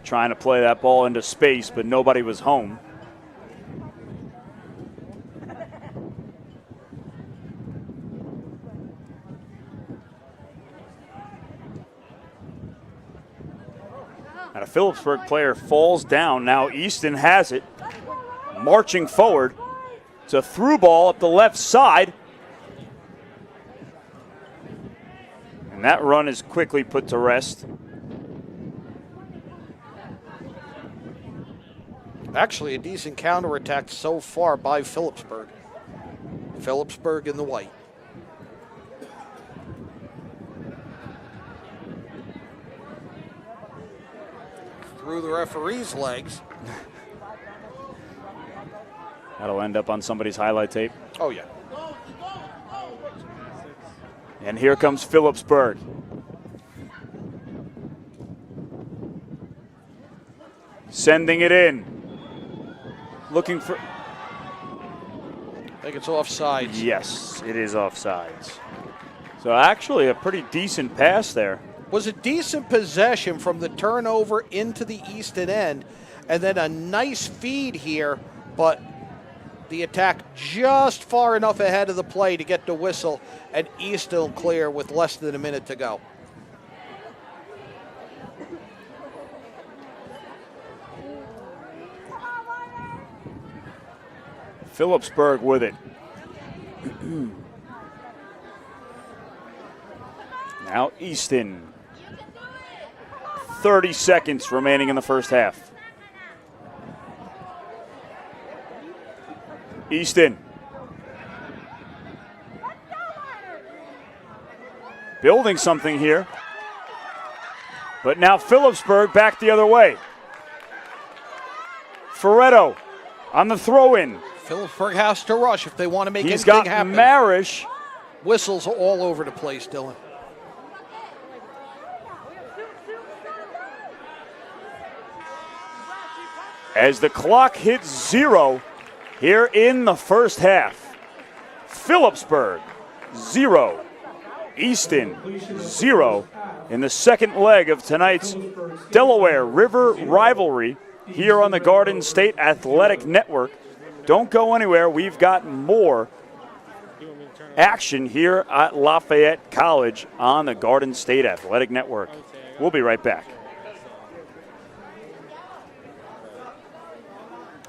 Trying to play that ball into space, but nobody was home. And a Phillipsburg player falls down. Now Easton has it. Marching forward. It's a through ball up the left side. And that run is quickly put to rest. Actually, a decent counterattack so far by Phillipsburg. Phillipsburg in the white. Through the referee's legs. That'll end up on somebody's highlight tape. Oh, yeah. And here comes Phillipsburg. Sending it in. Looking for... I think it's offsides. Yes, it is offsides. So actually a pretty decent pass there. Was a decent possession from the turnover into the Easton end, and then a nice feed here, but the attack just far enough ahead of the play to get the whistle, and Easton clear with less than a minute to go. Phillipsburg with it. Now Easton. 30 seconds remaining in the first half. Easton. Building something here. But now Phillipsburg back the other way. Ferretto on the throw-in. Phillipsburg has to rush if they want to make He's anything got happen. Marish. Whistles all over the place, Dylan. As the clock hits 0 here in the first half. Phillipsburg 0, Easton 0 in the second leg of tonight's Delaware River rivalry here on the Garden State Athletic Network. Don't go anywhere. We've got more action here at Lafayette College on the Garden State Athletic Network. We'll be right back.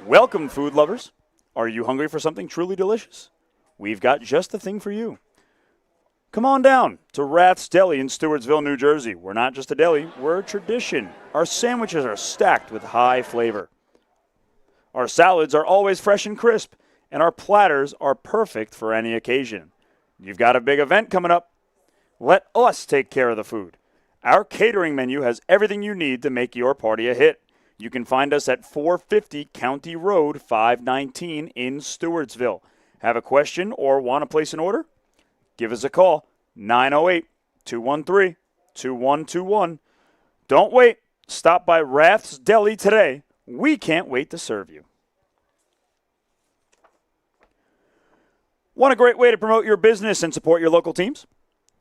Welcome, food lovers. Are you hungry for something truly delicious? We've got just the thing for you. Come on down to Rath's Deli in Stewartsville, New Jersey. We're not just a deli, we're a tradition. Our sandwiches are stacked with high flavor. Our salads are always fresh and crisp, and our platters are perfect for any occasion. You've got a big event coming up. Let us take care of the food. Our catering menu has everything you need to make your party a hit. You can find us at 450 County Road 519 in Stewartsville. Have a question or want to place an order? Give us a call, 908-213-2600. 2121. Don't wait. Stop by Rath's Deli today. We can't wait to serve you. Want a great way to promote your business and support your local teams?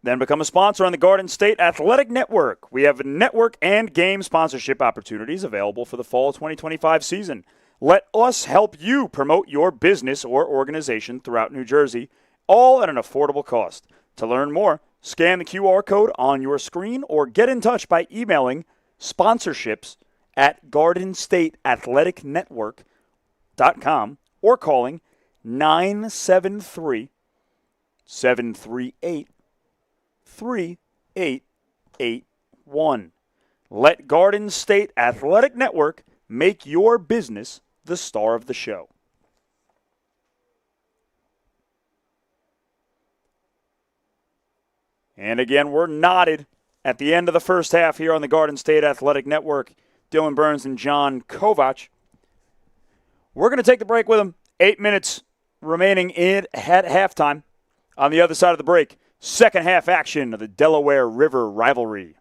Then become a sponsor on the Garden State Athletic Network. We have network and game sponsorship opportunities available for the fall 2025 season. Let us help you promote your business or organization throughout New Jersey, all at an affordable cost. To learn more, scan the QR code on your screen or get in touch by emailing sponsorships@gardenstateathleticnetwork.com or calling 973-738-3881. Let Garden State Athletic Network make your business the star of the show. And again, we're knotted at the end of the first half here on the Garden State Athletic Network. Dylan Burns and John Kovach. We're going to take the break with them. 8 minutes remaining at halftime. On the other side of the break, second half action of the Delaware River rivalry.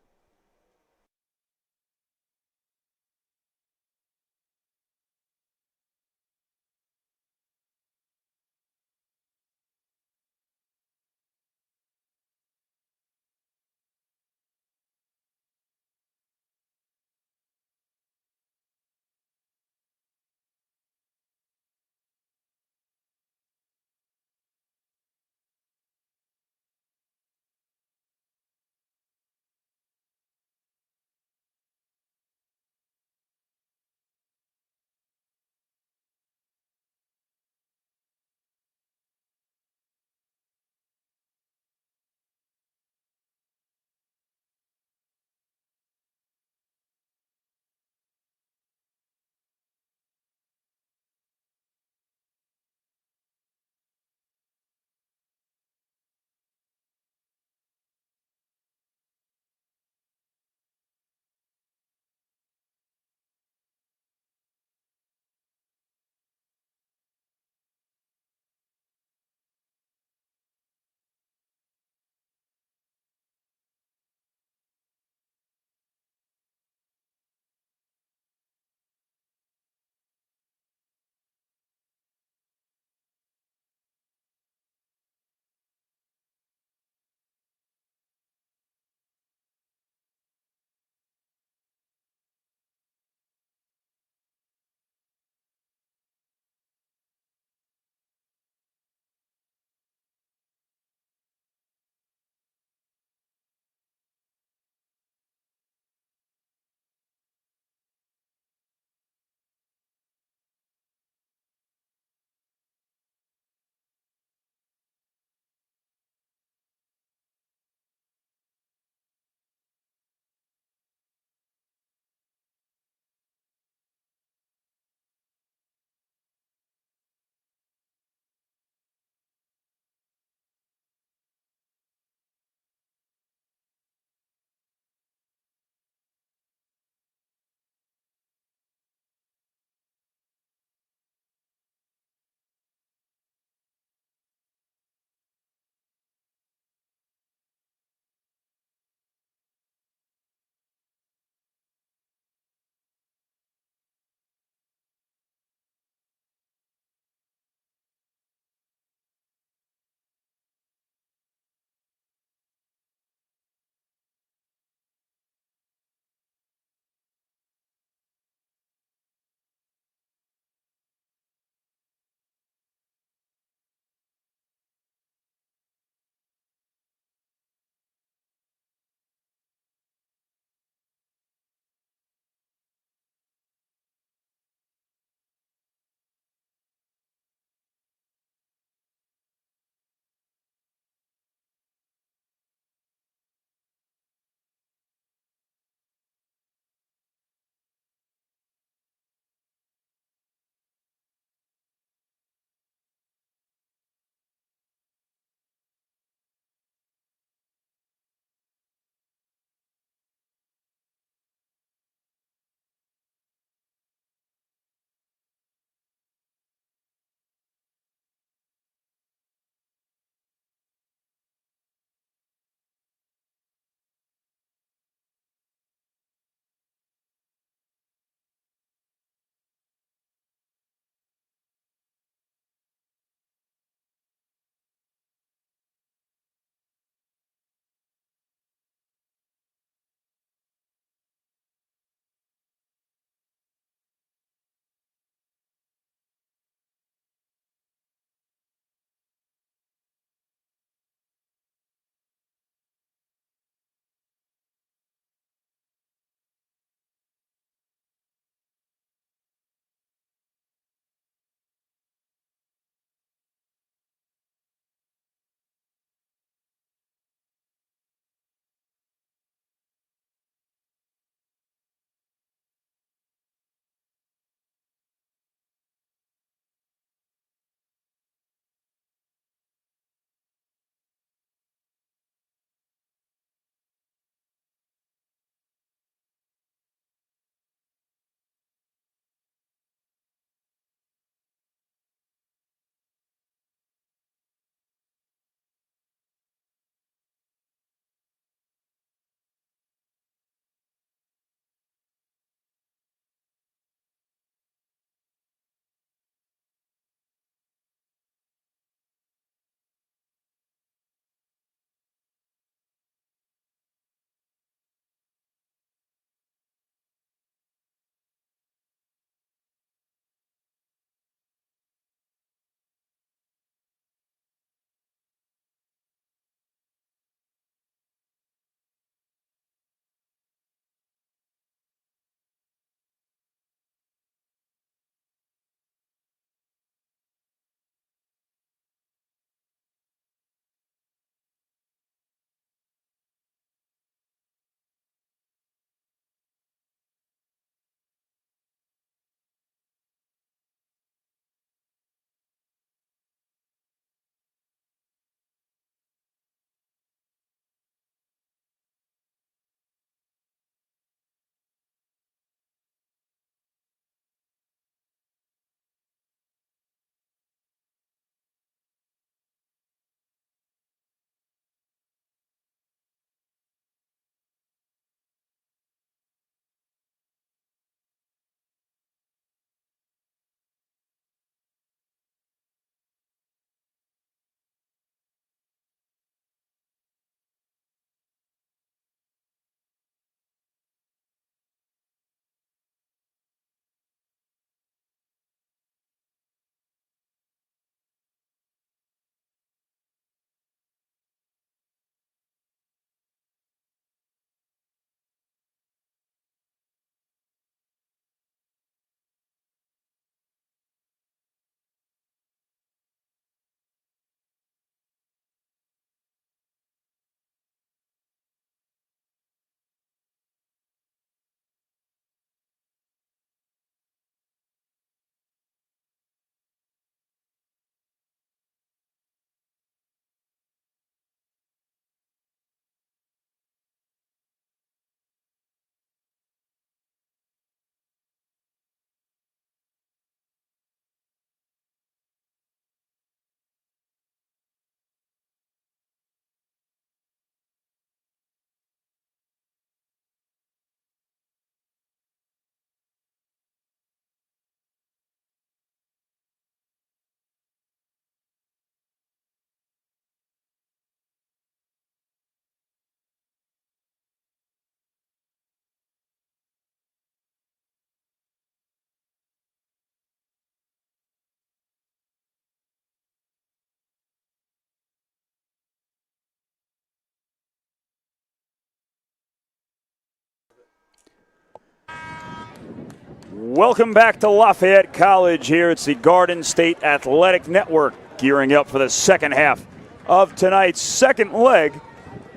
Welcome back to Lafayette College. Here it's the Garden State Athletic Network gearing up for the second half of tonight's second leg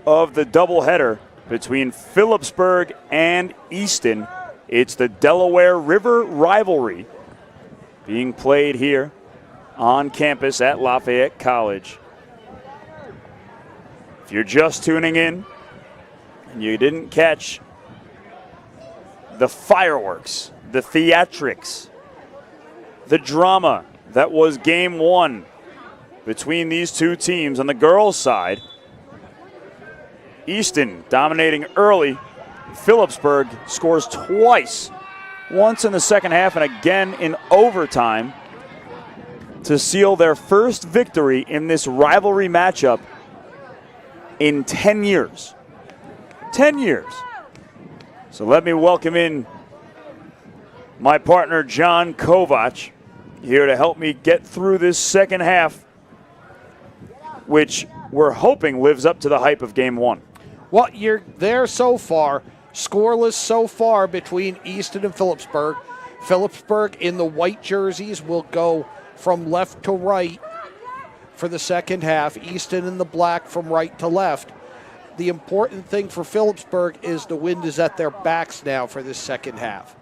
of the doubleheader between Phillipsburg and Easton. It's the Delaware River rivalry being played here on campus at Lafayette College. If you're just tuning in and you didn't catch the fireworks, the theatrics, the drama that was game one between these two teams on the girls' side, Easton dominating early. Phillipsburg scores twice, once in the second half and again in overtime, to seal their first victory in this rivalry matchup in 10 years. 10 years. So let me welcome in my partner, John Kovach, here to help me get through this second half, which we're hoping lives up to the hype of game one. Well, you're there so far. Scoreless so far between Easton and Phillipsburg. Phillipsburg in the white jerseys will go from left to right for the second half. Easton in the black from right to left. The important thing for Phillipsburg is the wind is at their backs now for this second half.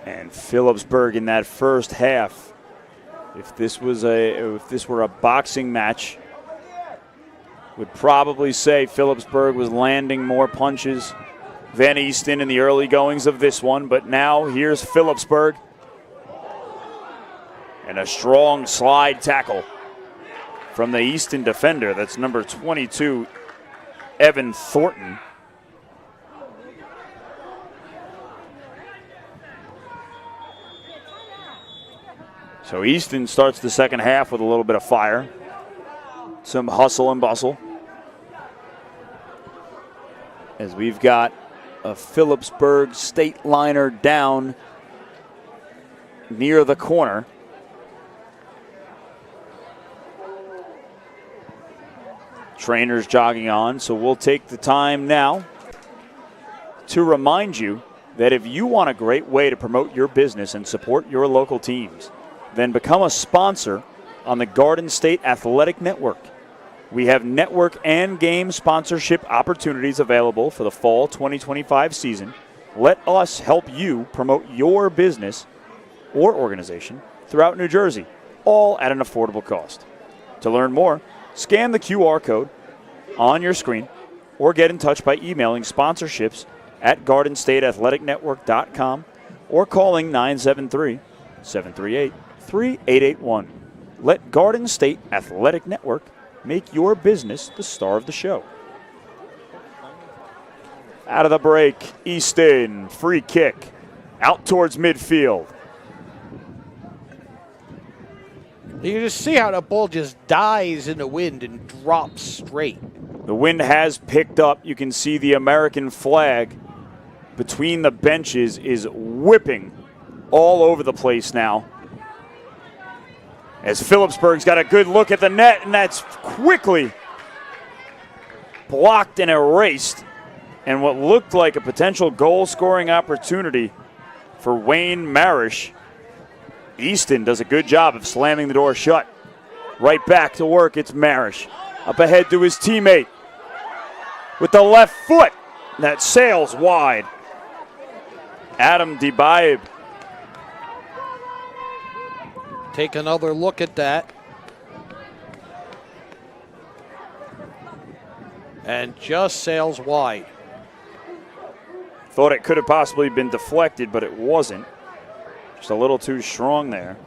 And Phillipsburg in that first half, if this were a boxing match, would probably say Phillipsburg was landing more punches than Easton in the early goings of this one. But now here's Phillipsburg. And a strong slide tackle from the Easton defender. That's number 22, Evan Thornton. So Easton starts the second half with a little bit of fire. Some hustle and bustle. As we've got a Phillipsburg Stateliner down near the corner. Trainers jogging on, so we'll take the time now to remind you that if you want a great way to promote your business and support your local teams, then become a sponsor on the Garden State Athletic Network. We have network and game sponsorship opportunities available for the fall 2025 season. Let us help you promote your business or organization throughout New Jersey, all at an affordable cost. To learn more, scan the QR code on your screen or get in touch by emailing sponsorships at GardenStateAthleticNetwork.com or calling 973-738-3881. Let Garden State Athletic Network make your business the star of the show. Out of the break, Easton, free kick, out towards midfield. You just see how the ball just dies in the wind and drops straight. The wind has picked up. You can see the American flag between the benches is whipping all over the place now. As Phillipsburg's got a good look at the net, and that's quickly blocked and erased. And what looked like a potential goal-scoring opportunity for Wayne Marish. Easton does a good job of slamming the door shut. Right back to work, it's Marish. Up ahead to his teammate with the left foot. That sails wide. Adam Debaib. Take another look at that. And just sails wide. Thought it could have possibly been deflected, but it wasn't. Just a little too strong there.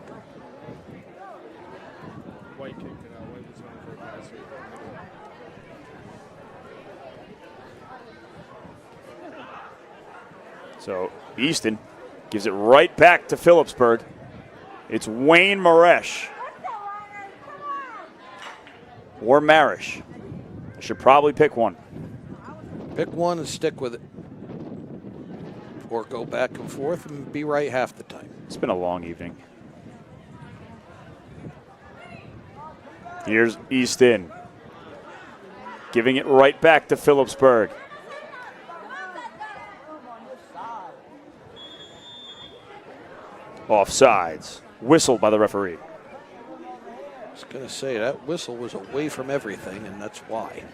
So Easton gives it right back to Phillipsburg. It's Wayne Maresh. Or Marish. I should probably pick one. Pick one and stick with it. Or go back and forth and be right half the time. It's been a long evening. Here's Easton. Giving it right back to Phillipsburg. Offsides. Whistled by the referee. I was going to say, that whistle was away from everything, and that's why.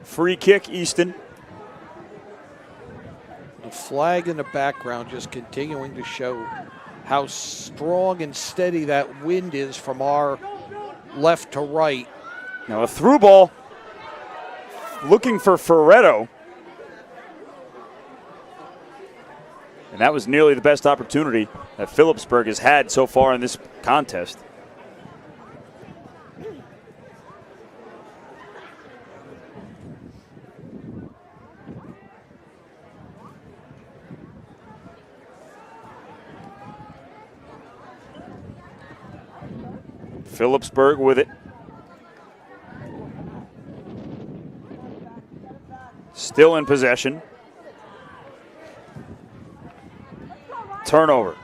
Free kick, Easton. The flag in the background just continuing to show how strong and steady that wind is from our left to right. Now a through ball. Looking for Ferretto. And that was nearly the best opportunity that Phillipsburg has had so far in this contest. Phillipsburg with it. Still in possession. Turnover.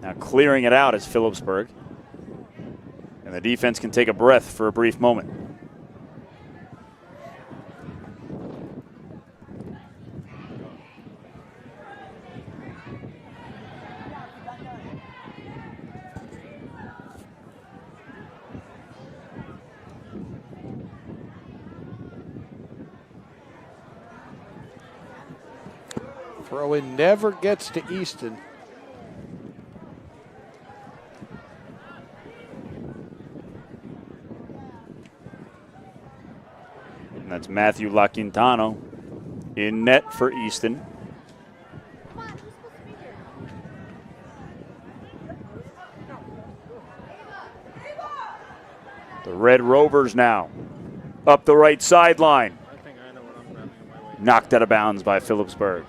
Now clearing it out is Phillipsburg. And the defense can take a breath for a brief moment. Throw-in never gets to Easton. And that's Matthew LaQuintano in net for Easton. The Red Rovers now up the right sideline. Knocked out of bounds by Phillipsburg.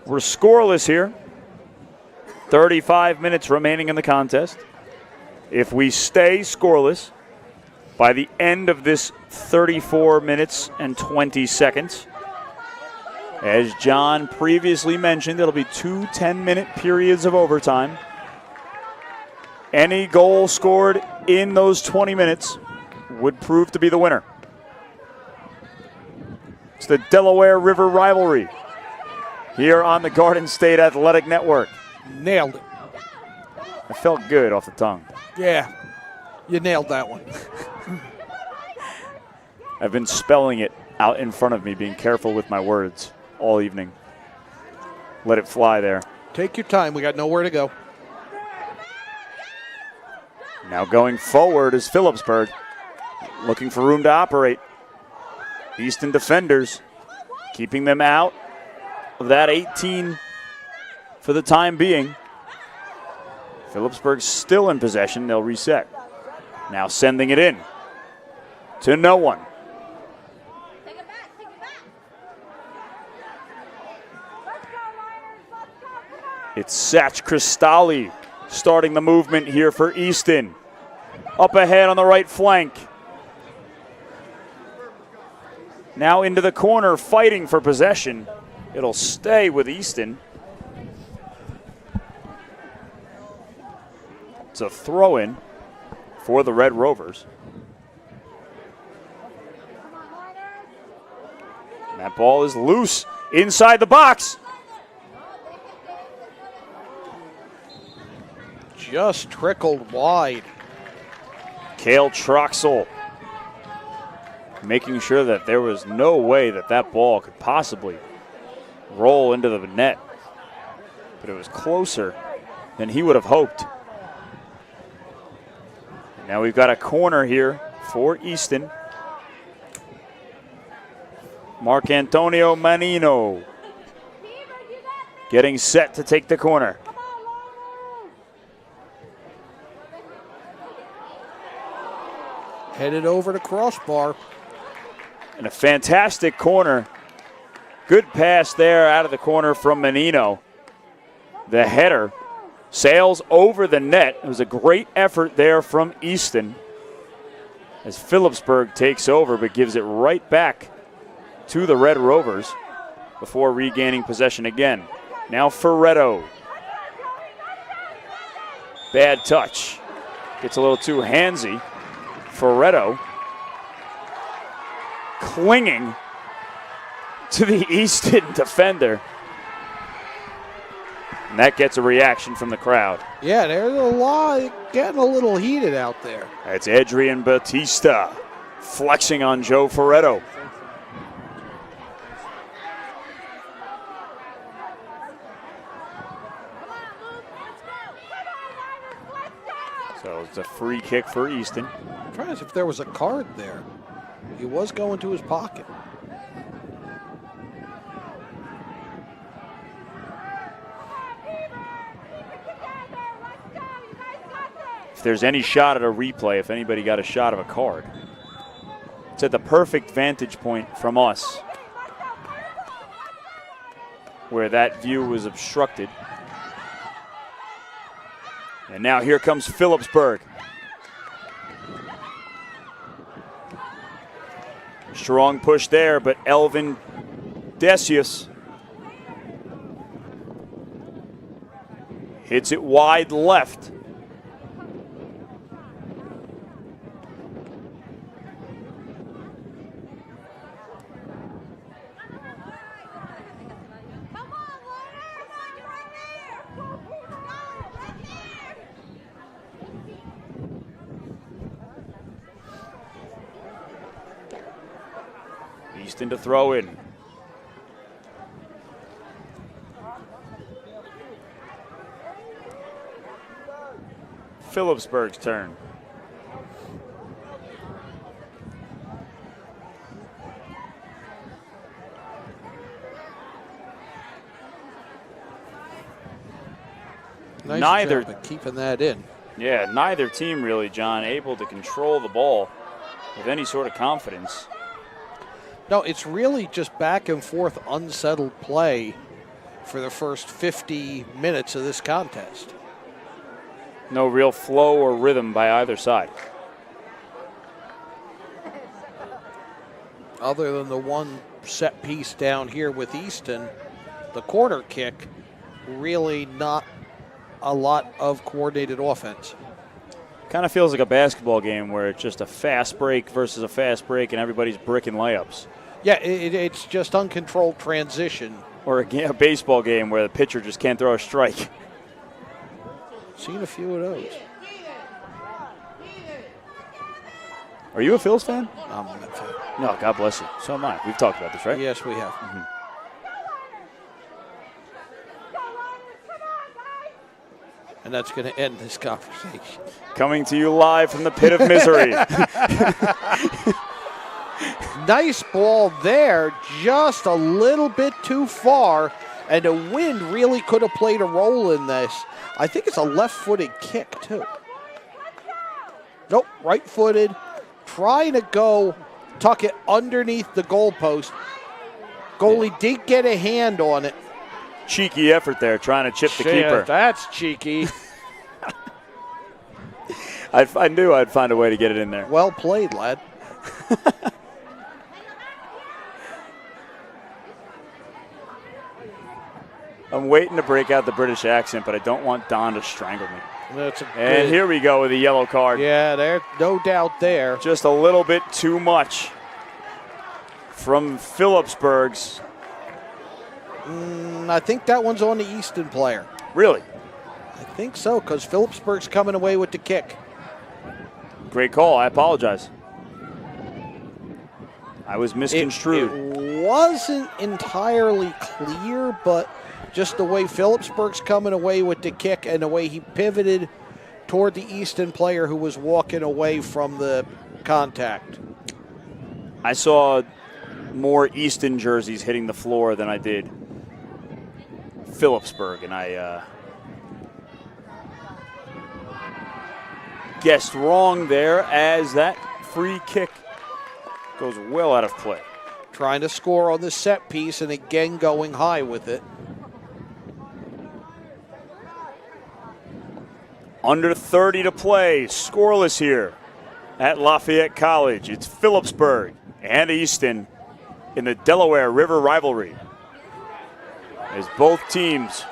We're scoreless here. 35 minutes remaining in the contest. If we stay scoreless by the end of this 34 minutes and 20 seconds, as John previously mentioned, it'll be 2 10-minute periods of overtime. Any goal scored in those 20 minutes would prove to be the winner. It's the Delaware River rivalry here on the Garden State Athletic Network. Nailed it. I felt good off the tongue. Yeah, you nailed that one. I've been spelling it out in front of me, being careful with my words all evening. Let it fly there. Take your time. We got nowhere to go. Now going forward is Phillipsburg, looking for room to operate. Easton defenders keeping them out of that 18 for the time being. Phillipsburg still in possession. They'll reset. Now sending it in to no one. It's Satch Cristalli starting the movement here for Easton. Up ahead on the right flank. Now into the corner, fighting for possession. It'll stay with Easton. It's a throw-in for the Red Rovers. And that ball is loose inside the box. Just trickled wide. Cale Troxel making sure that there was no way that that ball could possibly roll into the net. But it was closer than he would have hoped. Now we've got a corner here for Easton. Mark Antonio Manino getting set to take the corner. Headed over to crossbar. And a fantastic corner. Good pass there out of the corner from Menino. The header sails over the net. It was a great effort there from Easton as Phillipsburg takes over but gives it right back to the Red Rovers before regaining possession again. Now Ferretto. Bad touch. Gets a little too handsy. Ferretto clinging to the Easton defender. And that gets a reaction from the crowd. Yeah, there's a lot getting a little heated out there. It's Adrian Batista flexing on Joe Ferretto. So it's a free kick for Easton. I'm trying to see if there was a card there. He was going to his pocket. If there's any shot at a replay, if anybody got a shot of a card, it's at the perfect vantage point from us where that view was obstructed. And now here comes Phillipsburg. Strong push there, but Elvin Decius hits it wide left. Easton to throw in. Phillipsburg's turn. Nice Neither job at keeping that in. Yeah, neither team really, John, able to control the ball with any sort of confidence. No, it's really just back and forth unsettled play for the first 50 minutes of this contest. No real flow or rhythm by either side. Other than the one set piece down here with Easton, the corner kick, really not a lot of coordinated offense. Kind of feels like a basketball game where it's just a fast break versus a fast break and everybody's bricking layups. Yeah, it's just uncontrolled transition. Or a baseball game where the pitcher just can't throw a strike. Seen a few of those. Are you a Phils fan? I'm a Met fan. No, God bless you. So am I. We've talked about this, right? Yes, we have. Mm-hmm. And that's going to end this conversation. Coming to you live from the pit of misery. Nice ball there, just a little bit too far, and the wind really could have played a role in this. I think it's a left-footed kick, too. Nope, right-footed, trying to go tuck it underneath the goalpost. Goalie did get a hand on it. Cheeky effort there, trying to chip the keeper. That's cheeky. I knew I'd find a way to get it in there. Well played, lad. I'm waiting to break out the British accent, but I don't want Don to strangle me. That's and here we go with a yellow card. Yeah, there's no doubt there. Just a little bit too much from Phillipsburg's. I think that one's on the Easton player. Really? I think so, because Phillipsburg's coming away with the kick. Great call. I apologize. I was misconstrued. It wasn't entirely clear, but just the way Phillipsburg's coming away with the kick and the way he pivoted toward the Easton player who was walking away from the contact. I saw more Easton jerseys hitting the floor than I did Phillipsburg, and I guessed wrong there as that free kick goes well out of play. Trying to score on the set piece and again going high with it. Under 30 to play, scoreless here. at Lafayette College. It's Phillipsburg and Easton in the Delaware River rivalry. As both teams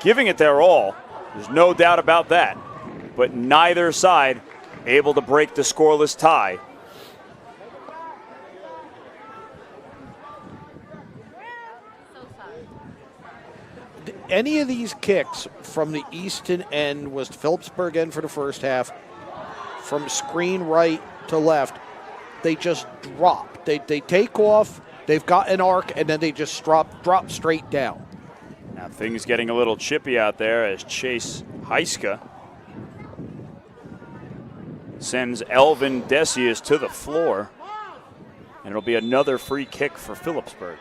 giving it their all, there's no doubt about that. But neither side able to break the scoreless tie. Any of these kicks from the Easton end was Phillipsburg end for the first half, from screen right to left, they just drop. They take off, they've got an arc, and then they just drop straight down. Now things getting a little chippy out there as Chase Heiska sends Elvin Decius to the floor. And it'll be another free kick for Phillipsburg.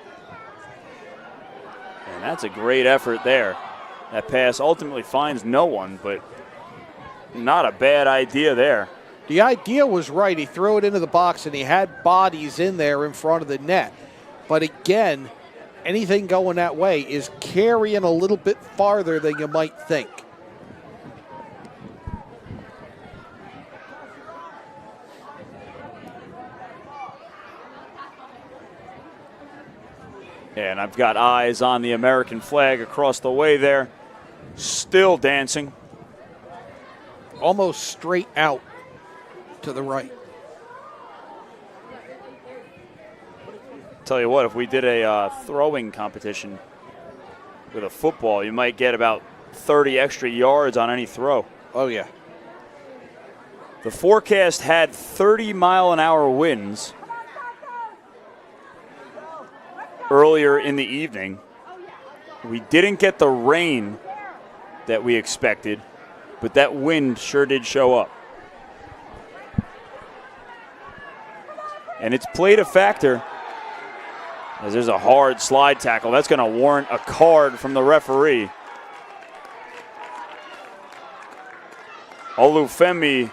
And that's a great effort there. That pass ultimately finds no one, but not a bad idea there. The idea was right. He threw it into the box, and he had bodies in there in front of the net. But again, anything going that way is carrying a little bit farther than you might think. And I've got eyes on the American flag across the way there. Still dancing. Almost straight out to the right. Tell you what, if we did a throwing competition with a football, you might get about 30 extra yards on any throw. Oh, yeah. The forecast had 30-mile-an-hour winds earlier in the evening. We didn't get the rain that we expected, but that wind sure did show up. And it's played a factor as there's a hard slide tackle. That's going to warrant a card from the referee. Olufemi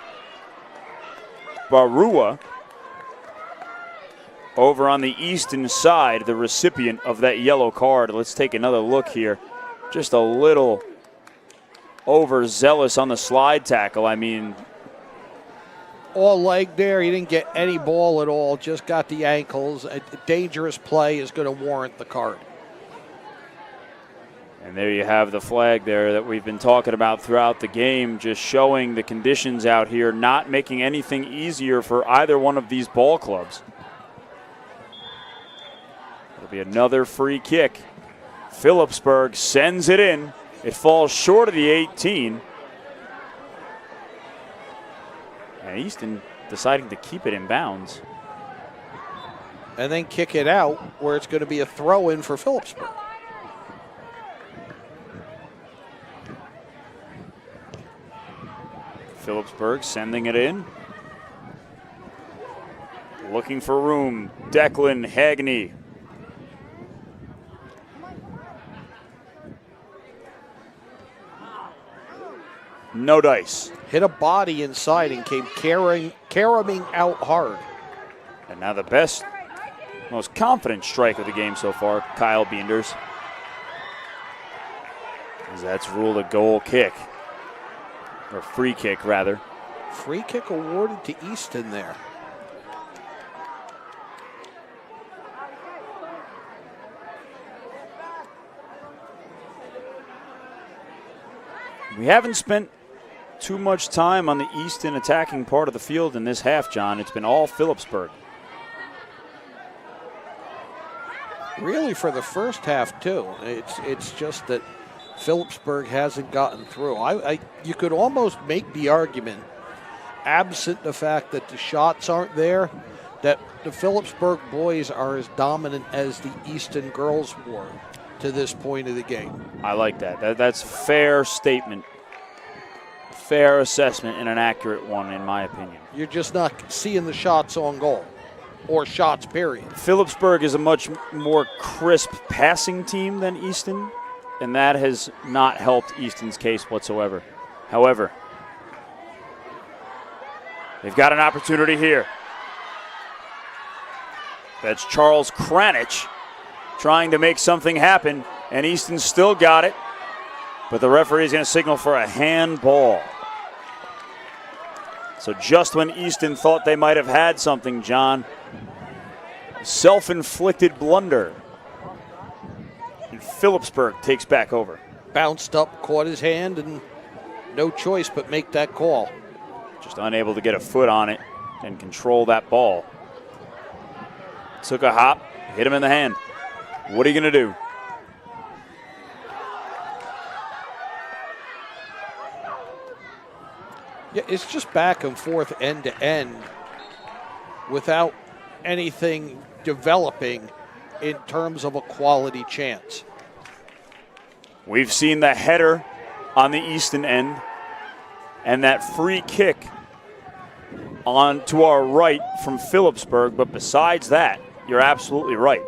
Barua over on the Easton side, the recipient of that yellow card. Let's take another look here. Just a little overzealous on the slide tackle. I mean, all leg there. He didn't get any ball at all, just got the ankles. A dangerous play is going to warrant the card. And there you have the flag there that we've been talking about throughout the game, just showing the conditions out here, not making anything easier for either one of these ball clubs. It'll be another free kick. Phillipsburg sends it in. It falls short of the 18. And Easton deciding to keep it in bounds. And then kick it out where it's going to be a throw-in for Phillipsburg. Phillipsburg sending it in. Looking for room. Declan Hagney. No dice. Hit a body inside and came caroming out hard. And now the best, most confident strike of the game so far, Kyle Beenders. As that's ruled a goal kick. Or free kick, rather. Free kick awarded to Easton there. We haven't spent too much time on the Easton attacking part of the field in this half, John. It's been all Phillipsburg. Really for the first half, too. It's just that Phillipsburg hasn't gotten through. You could almost make the argument, absent the fact that the shots aren't there, that the Phillipsburg boys are as dominant as the Easton girls were to this point of the game. I like that. That's a fair statement. Fair assessment and an accurate one, in my opinion. You're just not seeing the shots on goal or shots, period. Phillipsburg is a much more crisp passing team than Easton, and that has not helped Easton's case whatsoever. However, they've got an opportunity here. That's Charles Kranich trying to make something happen, and Easton still got it, but the referee is going to signal for a handball. So just when Easton thought they might have had something, John, self-inflicted blunder. And Phillipsburg takes back over. Bounced up, caught his hand, and no choice but make that call. Just unable to get a foot on it and control that ball. Took a hop, hit him in the hand. What are you going to do? Yeah, it's just back and forth, end to end, without anything developing in terms of a quality chance. We've seen the header on the Easton end and that free kick on to our right from Phillipsburg, but besides that, you're absolutely right.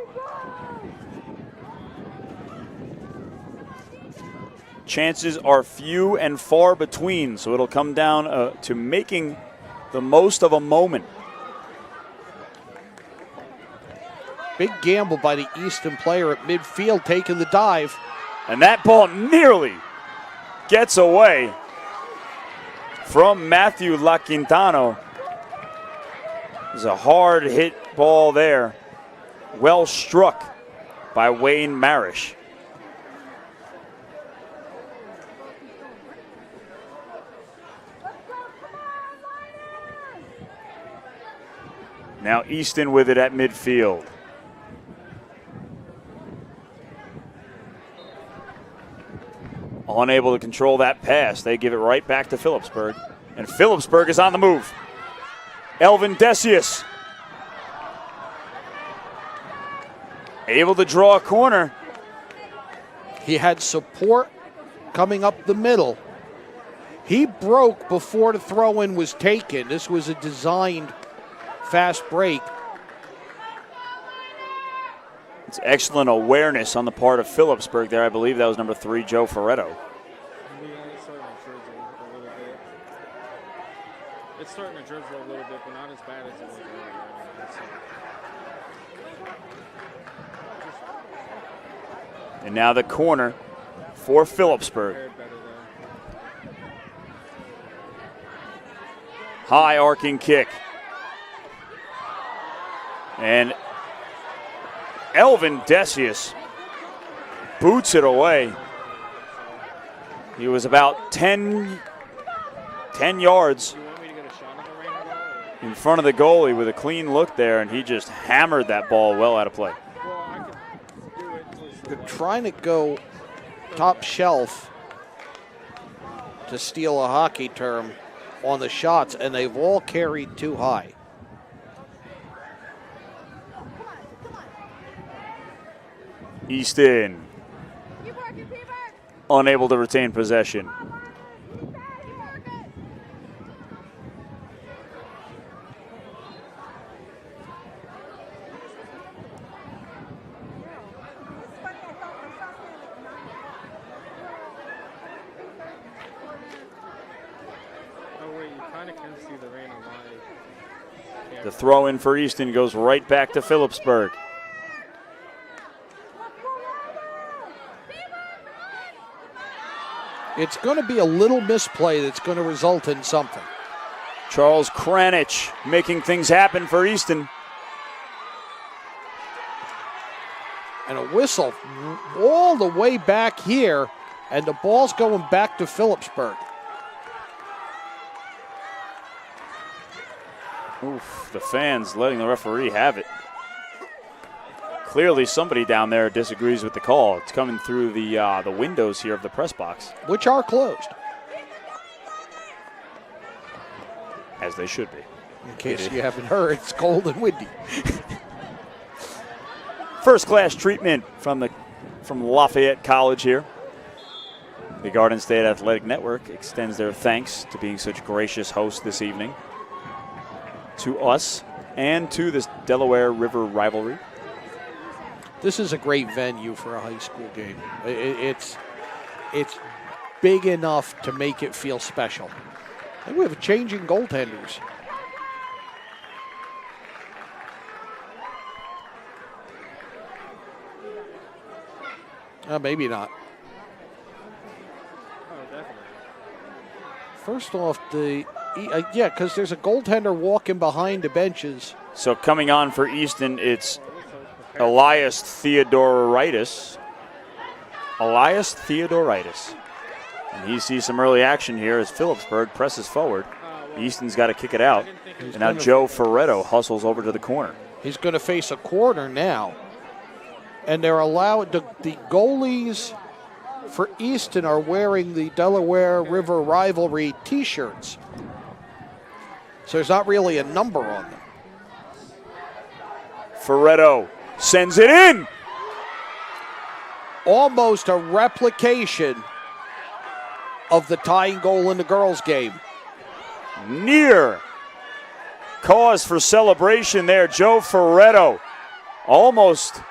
Chances are few and far between, so it'll come down to making the most of a moment. Big gamble by the Easton player at midfield, taking the dive. And that ball nearly gets away from Matthew LaQuintano. It's a hard hit ball there. Well struck by Wayne Marish. Now Easton with it at midfield. Unable to control that pass. They give it right back to Phillipsburg. And Phillipsburg is on the move. Elvin Decius able to draw a corner. He had support coming up the middle. He broke before the throw-in was taken. This was a designed fast break. It's excellent awareness on the part of Phillipsburg there. I believe that was number 3, Joe Ferretto. It's starting to drizzle a little bit, but not as bad as it was earlier. And now the corner for Phillipsburg. High arcing kick. And Elvin Decius boots it away. He was about 10 yards in front of the goalie with a clean look there, and he just hammered that ball well out of play. They're trying to go top shelf, to steal a hockey term, on the shots, and they've all carried too high. Easton unable to retain possession. The throw in for Easton goes right back to Phillipsburg. It's going to be a little misplay that's going to result in something. Charles Kranich making things happen for Easton. And a whistle all the way back here, and the ball's going back to Phillipsburg. Oof, the fans letting the referee have it. Clearly somebody down there disagrees with the call. It's coming through the windows here of the press box. Which are closed. As they should be. In case you haven't heard, it's cold and windy. First class treatment from Lafayette College here. The Garden State Athletic Network extends their thanks to being such gracious hosts this evening to us and to this Delaware River rivalry. This is a great venue for a high school game. It's big enough to make it feel special. And we have changing goaltenders. Maybe not. Oh, definitely. First off, the Yeah, because there's a goaltender walking behind the benches. So coming on for Easton, it's Elias Theodoritis. And he sees some early action here as Phillipsburg presses forward. Easton's got to kick it out. And now Joe Ferretto hustles over to the corner. He's going to face a corner now. And they're allowed, the goalies for Easton are wearing the Delaware River Rivalry t-shirts. So there's not really a number on them. Ferretto sends it in. Almost a replication of the tying goal in the girls' game. Near cause for celebration there. Joe Ferretto almost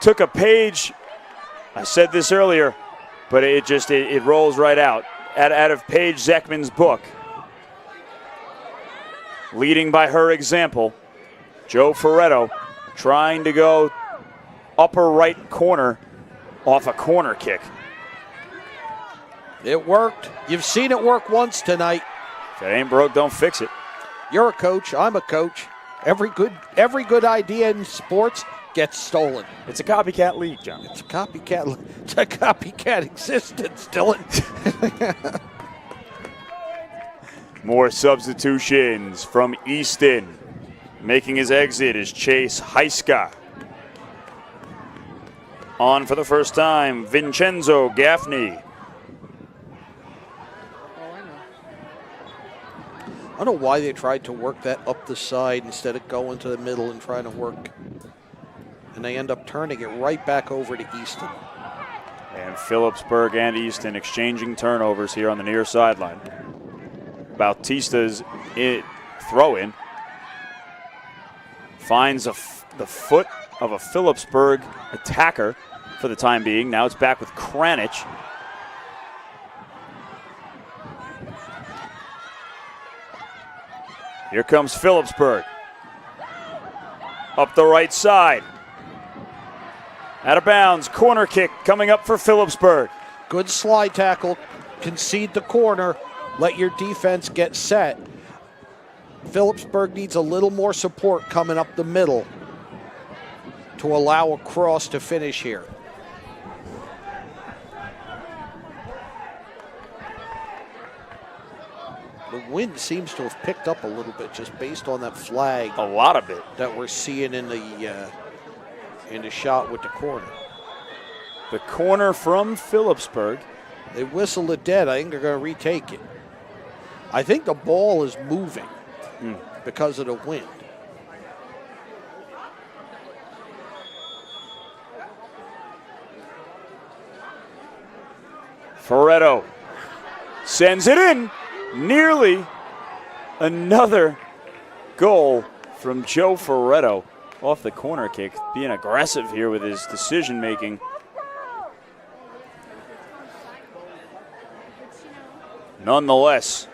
took a page. I said this earlier, but it rolls right out of Paige Zeckman's book. Leading by her example, Joe Ferretto trying to go upper right corner off a corner kick. It worked. You've seen it work once tonight. If it ain't broke, don't fix it. You're a coach. I'm a coach. Every good idea in sports gets stolen. It's a copycat league, John. It's a copycat existence, Dylan. More substitutions from Easton. Making his exit is Chase Heiska. On for the first time, Vincenzo Gaffney. I don't know why they tried to work that up the side instead of going to the middle and trying to work. And they end up turning it right back over to Easton. And Phillipsburg and Easton exchanging turnovers here on the near sideline. Bautista's throw-in finds the foot of a Phillipsburg attacker for the time being. Now it's back with Kranich. Here comes Phillipsburg. Up the right side. Out of bounds. Corner kick coming up for Phillipsburg. Good slide tackle. Concede the corner. Let your defense get set. Phillipsburg needs a little more support coming up the middle to allow a cross to finish here. The wind seems to have picked up a little bit just based on that flag. A lot of it. That we're seeing in the shot with the corner. The corner from Phillipsburg. They whistle it dead. I think they're going to retake it. I think the ball is moving because of the wind. Ferretto sends it in. Nearly another goal from Joe Ferretto off the corner kick. Being aggressive here with his decision making. Nonetheless,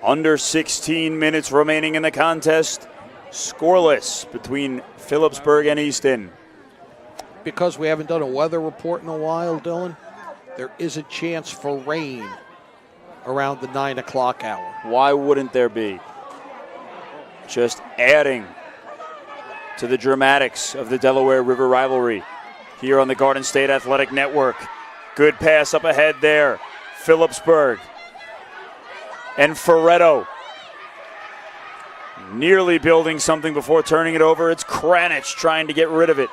under 16 minutes remaining in the contest. Scoreless between Phillipsburg and Easton. Because we haven't done a weather report in a while, Dylan, there is a chance for rain around the 9 o'clock hour. Why wouldn't there be? Just adding to the dramatics of the Delaware River rivalry here on the Garden State Athletic Network. Good pass up ahead there. Phillipsburg and Ferretto nearly building something before turning it over. It's Kranich trying to get rid of it.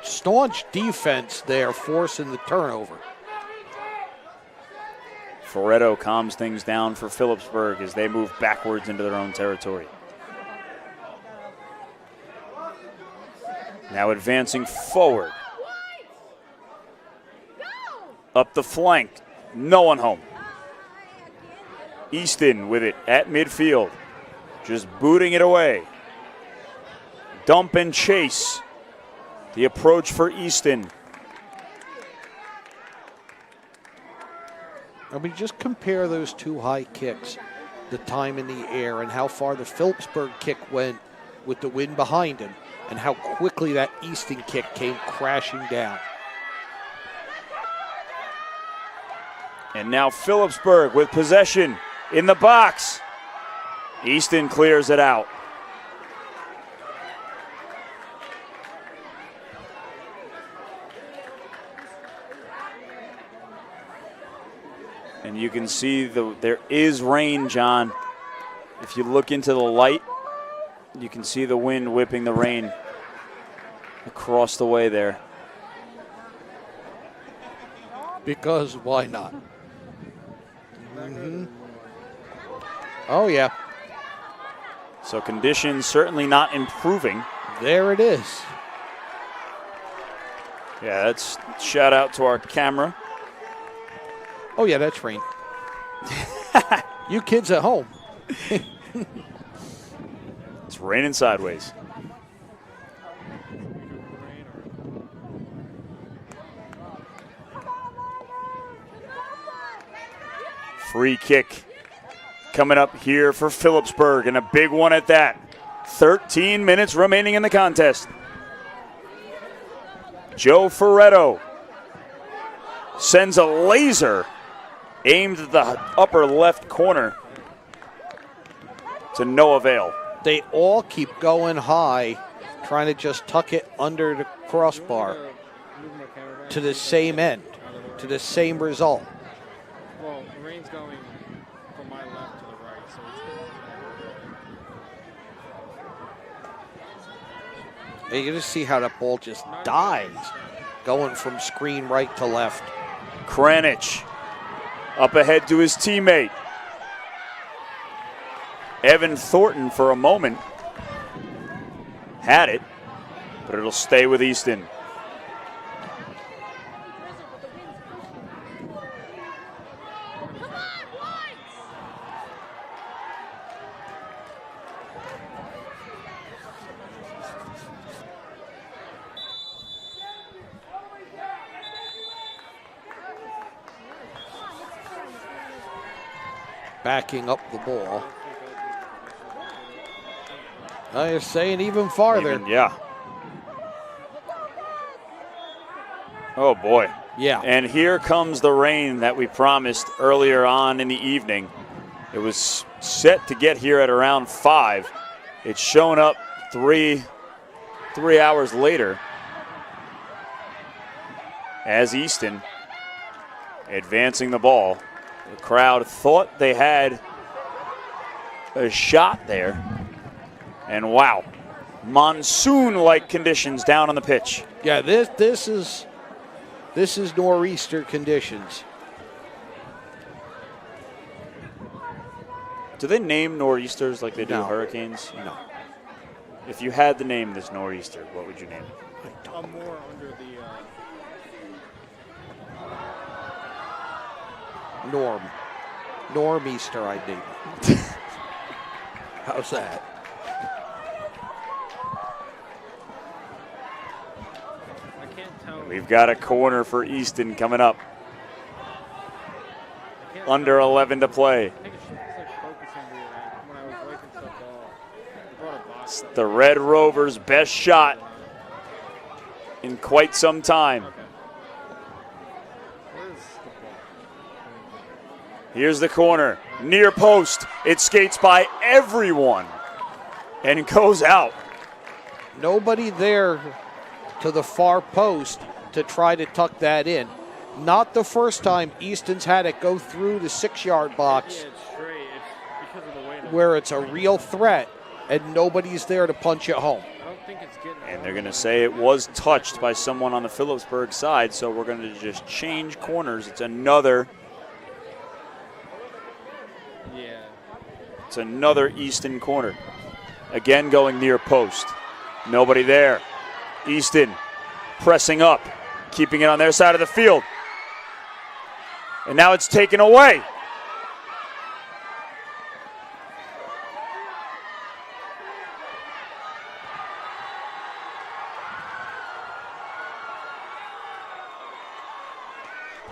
Staunch defense there, forcing the turnover. Ferretto calms things down for Phillipsburg as they move backwards into their own territory. Now advancing forward. Up the flank. No one home. Easton with it at midfield. Just booting it away. Dump and chase. The approach for Easton. I mean, just compare those two high kicks, the time in the air and how far the Phillipsburg kick went with the wind behind him and how quickly that Easton kick came crashing down. And now Phillipsburg with possession in the box. Easton clears it out. And you can see there is rain, John. If you look into the light, you can see the wind whipping the rain across the way there. Because why not? Oh, yeah. So conditions certainly not improving. There it is. Yeah, that's shout out to our camera. Oh, yeah, that's rain. You kids at home. It's raining sideways. Free kick coming up here for Phillipsburg, and a big one at that. 13 minutes remaining in the contest. Joe Ferretto sends a laser aimed at the upper left corner to no avail. They all keep going high, trying to just tuck it under the crossbar to the same end, to the same result. Well, the rain's going from my left to the right, so it's And you just see how that ball just dies, going from screen right to left. Kranich up ahead to his teammate. Evan Thornton for a moment had it, but it'll stay with Easton. Backing up the ball. I was saying even farther. Yeah. Oh, boy. Yeah. And here comes the rain that we promised earlier on in the evening. It was set to get here at around 5. It's shown up three hours later as Easton advancing the ball. The crowd thought they had a shot there. And wow, monsoon-like conditions down on the pitch. Yeah, this is nor'easter conditions. Do they name nor'easters like they do No. hurricanes? No. If you had to name this nor'easter, what would you name it? I'm more under the Nor'easter, I think. How's that? I can't tell. We've got a corner for Easton coming up. Under 11 to play. I think it's like focusing me when I was waiting for the ball. They brought a box up. The Red Rovers' best shot in quite some time. Where's the ball? Here's the corner, near post. It skates by everyone and goes out. Nobody there to the far post to try to tuck that in. Not the first time Easton's had it go through the 6-yard box Yeah, it's straight. It's because of the way where it's a real threat and nobody's there to punch it home. I don't think it's getting. And they're going to say it was touched by someone on the Phillipsburg side, so we're going to just change corners. It's another Easton corner. Again going near post. Nobody there. Easton pressing up, keeping it on their side of the field. And now it's taken away.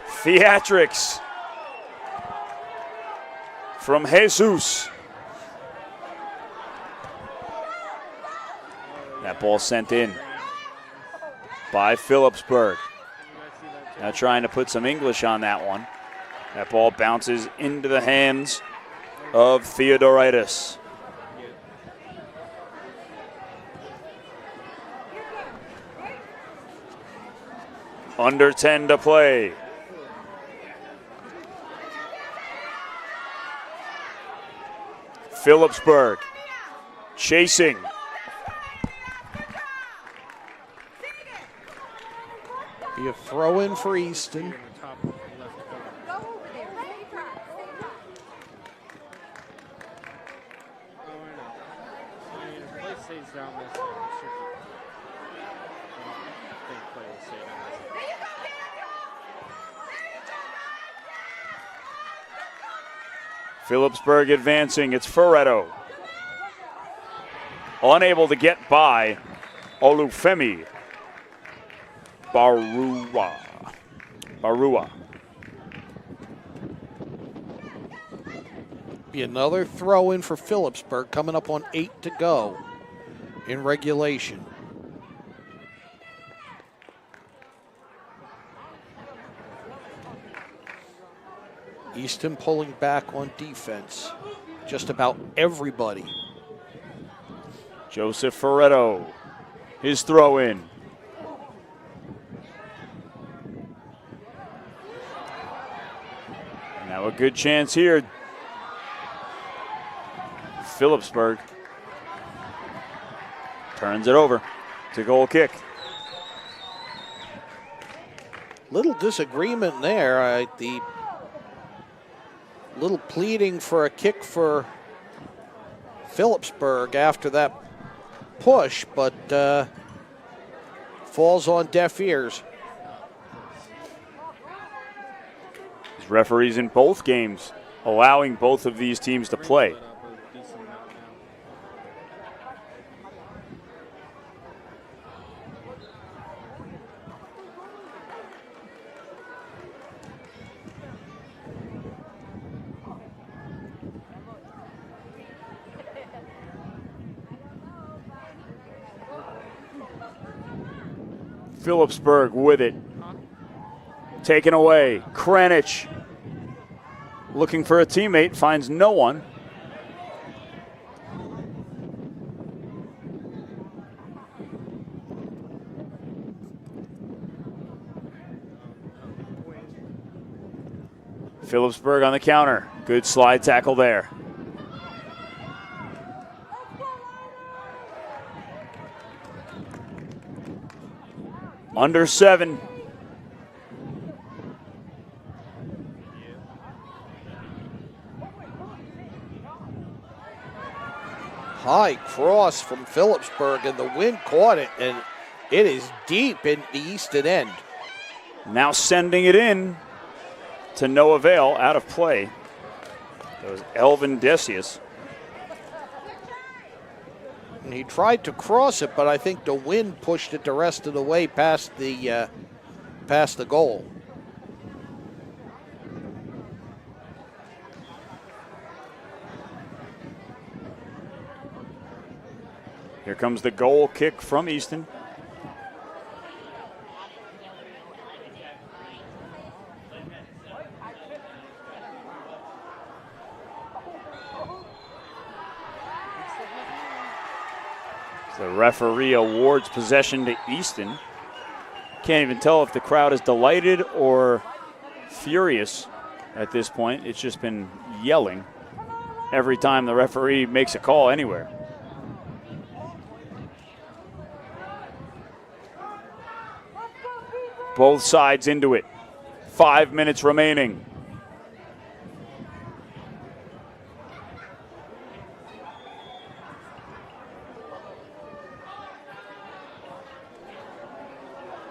Theatrics from Jesus. That ball sent in by Phillipsburg. Now trying to put some English on that one. That ball bounces into the hands of Theodoritis. Under 10 to play. Phillipsburg chasing. Be a throw in for Easton. Phillipsburg advancing. It's Ferretto. Unable to get by Olufemi Barua. Be another throw in for Phillipsburg, coming up on 8 to go in regulation. Easton pulling back on defense. Just about everybody. Joseph Ferretto, his throw in. Now a good chance here. Phillipsburg turns it over to goal kick. Little disagreement there. The little pleading for a kick for Phillipsburg after that push, but falls on deaf ears. There's referees in both games allowing both of these teams to play. Phillipsburg with it. Taken away. Kranich looking for a teammate, finds no one. Phillipsburg on the counter. Good slide tackle there. Under 7. High cross from Phillipsburg, and the wind caught it, and it is deep in the Easton end. Now sending it in to no avail, out of play. That was Elvin Decius. And he tried to cross it, but I think the wind pushed it the rest of the way past the goal. Here comes the goal kick from Easton. The referee awards possession to Easton. Can't even tell if the crowd is delighted or furious at this point. It's just been yelling every time the referee makes a call anywhere. Both sides into it. 5 minutes remaining.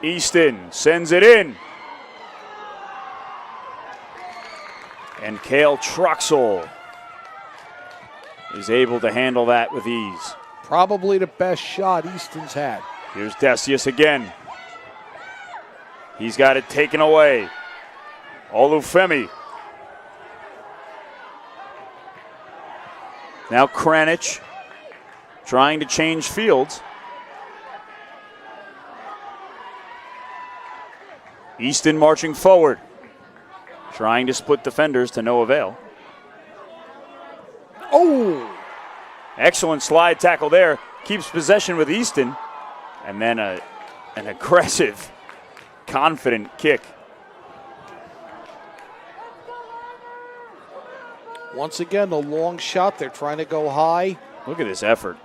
Easton sends it in. And Cale Truxell is able to handle that with ease. Probably the best shot Easton's had. Here's Decius again. He's got it taken away. Olufemi. Now Kranich trying to change fields. Easton marching forward. Trying to split defenders to no avail. Oh! Excellent slide tackle there. Keeps possession with Easton. And then an aggressive, confident kick. Once again, a long shot. They're trying to go high. Look at this effort.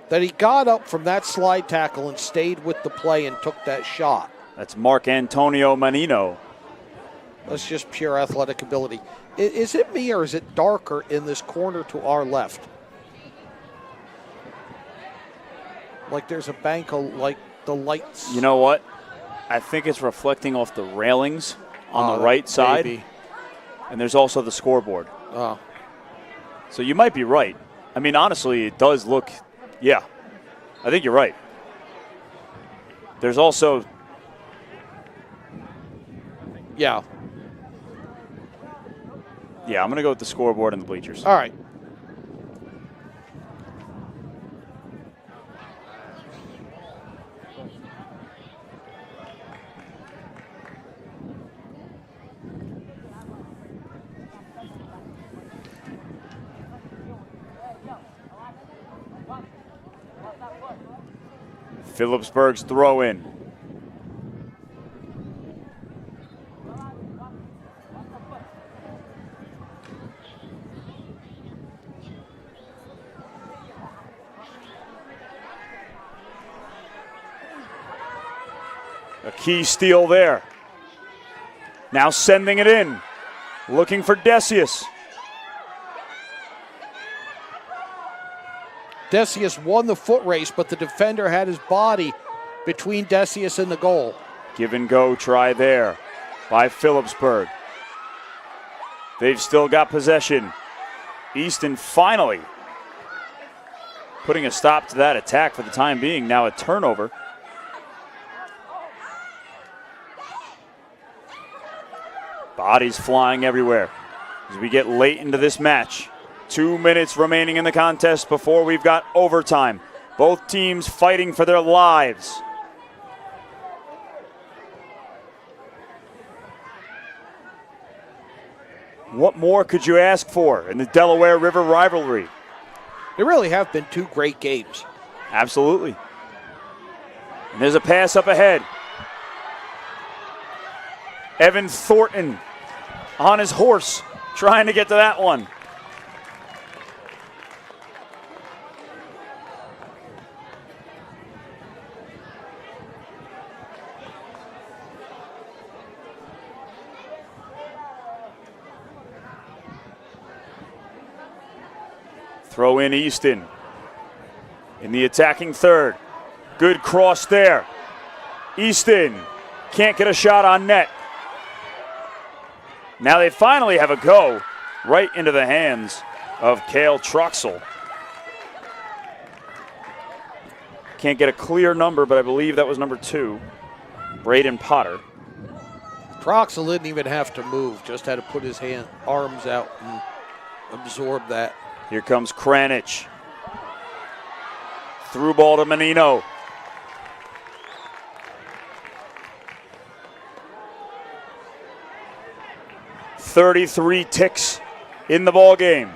That he got up from that slide tackle and stayed with the play and took that shot. That's Mark Antonio Manino. That's just pure athletic ability. Is it me or is it darker in this corner to our left? Like there's a bank of like the lights. You know what? I think it's reflecting off the railings on the right side. Maybe. And there's also the scoreboard. Oh. So you might be right. I mean, honestly, it does look, yeah. I think you're right. There's also, Yeah. yeah, I'm going to go with the scoreboard and the bleachers. All right. Phillipsburg's throw in. A key steal there. Now sending it in. Looking for Decius. Decius won the foot race, but the defender had his body between Decius and the goal. Give and go try there by Phillipsburg. They've still got possession. Easton finally putting a stop to that attack for the time being. Now a turnover. Bodies flying everywhere as we get late into this match. 2 minutes remaining in the contest before we've got overtime. Both teams fighting for their lives. What more could you ask for in the Delaware River rivalry? There really have been two great games. Absolutely. And there's a pass up ahead. Evan Thornton on his horse trying to get to that one. Throw in Easton in the attacking third. Good cross there. Easton can't get a shot on net. Now they finally have a go right into the hands of Cale Troxel. Can't get a clear number, but I believe that was number 2, Braden Potter. Troxel didn't even have to move, just had to put his arms out and absorb that. Here comes Kranich. Through ball to Menino. .33 ticks in the ball game.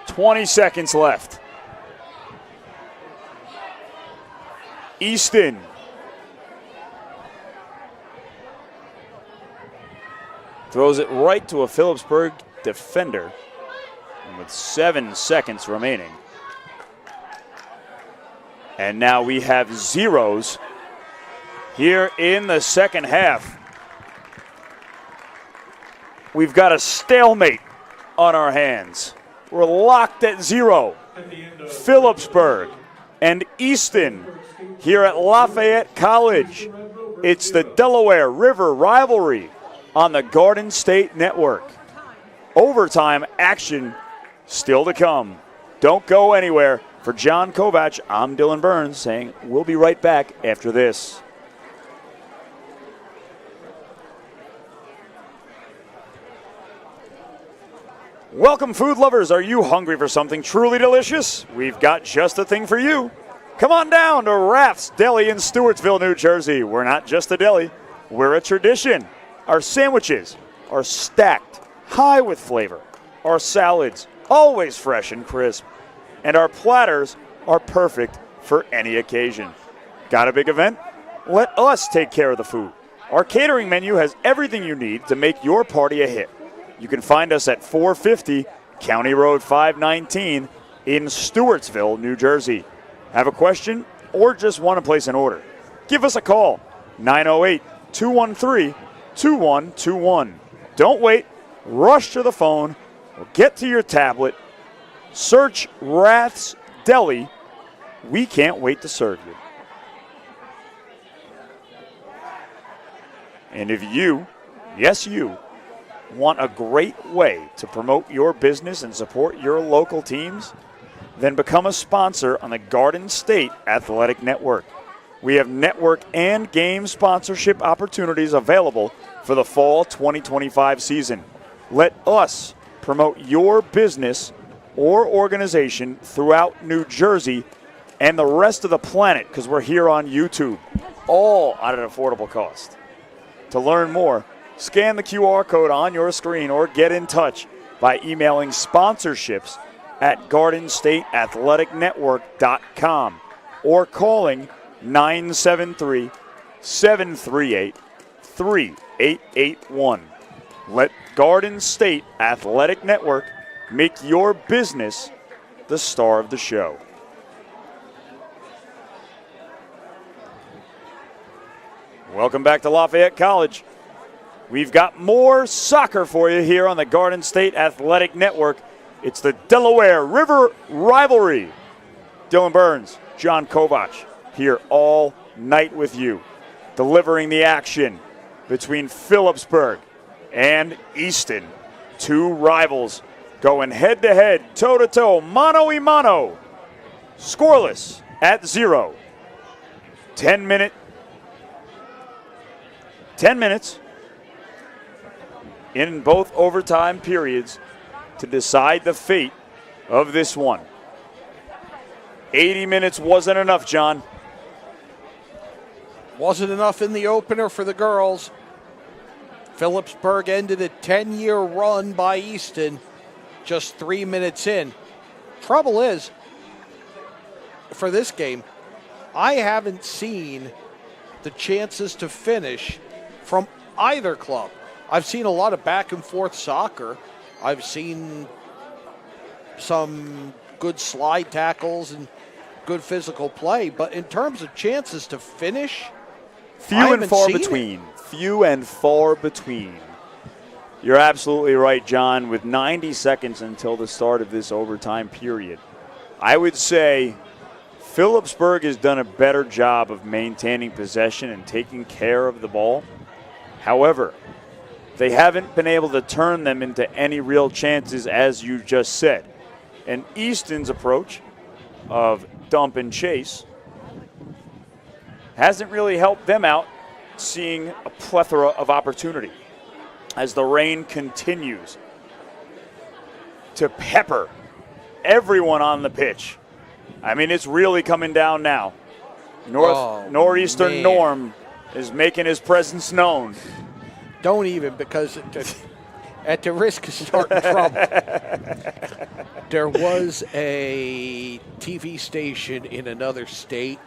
.20 seconds left. Easton. Throws it right to a Phillipsburg defender. And with 7 seconds remaining. And now we have zeros here in the second half. We've got a stalemate on our hands. We're locked at 0. Phillipsburg and Easton here at Lafayette College. It's the Delaware River rivalry on the Garden State Network. Overtime action still to come. Don't go anywhere. For John Kovach, I'm Dylan Burns saying we'll be right back after this. Welcome, food lovers. Are you hungry for something truly delicious? We've got just the thing for you. Come on down to Rath's Deli in Stewartsville, New Jersey. We're not just a deli, we're a tradition. Our sandwiches are stacked, high with flavor. Our salads, always fresh and crisp. And our platters are perfect for any occasion. Got a big event? Let us take care of the food. Our catering menu has everything you need to make your party a hit. You can find us at 450 County Road 519 in Stewartsville, New Jersey. Have a question or just want to place an order? Give us a call, 908-213-2121. Don't wait. Rush to the phone or get to your tablet. Search Rath's Deli. We can't wait to serve you. And if you, yes you, want a great way to promote your business and support your local teams, then become a sponsor on the Garden State Athletic Network. We have network and game sponsorship opportunities available for the fall 2025 season. Let us promote your business or organization throughout New Jersey and the rest of the planet, because we're here on YouTube, all at an affordable cost. To learn more, scan the QR code on your screen or get in touch by emailing sponsorships at GardenStateAthleticNetwork.com or calling 973-738-3881. Let Garden State Athletic Network make your business the star of the show. Welcome back to Lafayette College. We've got more soccer for you here on the Garden State Athletic Network. It's the Delaware River Rivalry. Dylan Burns, John Kovach here all night with you, delivering the action between Phillipsburg and Easton. Two rivals going head-to-head, toe-to-toe, mano-a-mano. Scoreless at 0. 10 minutes in both overtime periods to decide the fate of this one. 80 minutes wasn't enough, John. Wasn't enough in the opener for the girls. Phillipsburg ended a 10-year run by Easton just 3 minutes in. Trouble is, for this game, I haven't seen the chances to finish from either club. I've seen a lot of back and forth soccer. I've seen some good slide tackles and good physical play, but in terms of chances to finish, few and far between. Few and far between. You're absolutely right, John. With 90 seconds until the start of this overtime period, I would say Phillipsburg has done a better job of maintaining possession and taking care of the ball. However, they haven't been able to turn them into any real chances, as you just said. And Easton's approach of dump and chase hasn't really helped them out, seeing a plethora of opportunity as the rain continues to pepper everyone on the pitch. I mean, it's really coming down now. Northeastern Norm is making his presence known. Don't even, because at the risk of starting trouble, there was a TV station in another state.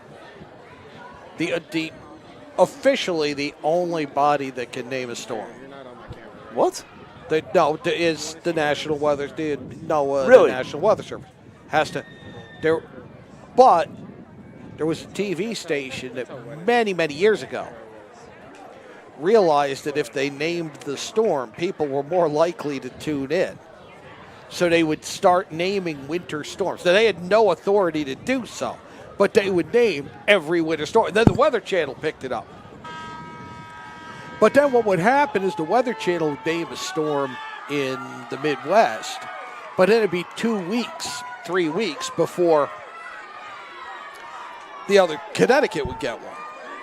Officially the only body that can name a storm. You're not on my camera. What? Is the National Weather. Really? The National Weather Service has to. But there was a TV station that many years ago realized that if they named the storm, people were more likely to tune in. So they would start naming winter storms. Now, they had no authority to do so, but they would name every winter storm. And then the Weather Channel picked it up. But then what would happen is the Weather Channel would name a storm in the Midwest, but then it'd be 2 weeks, 3 weeks before the other Connecticut would get one.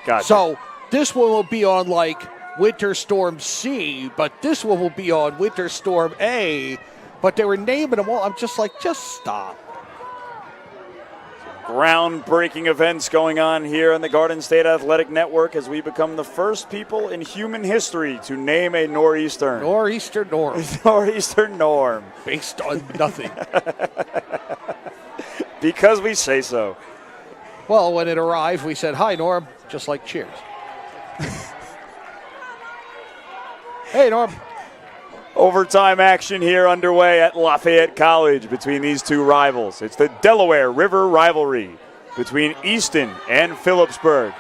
Gotcha. So this one will be on like Winter Storm C, but this one will be on Winter Storm A But they were naming them all. I'm just like, just stop. Groundbreaking events going on here on the Garden State Athletic Network as we become the first people in human history to name a Nor'eastern. Nor'easter norm. Nor'eastern norm. Based on nothing. Because we say so. Well, when it arrived, we said, hi, Norm, just like cheers. Hey, Norm. Overtime action here underway at Lafayette College between these two rivals. It's the Delaware River rivalry between Easton and Phillipsburg.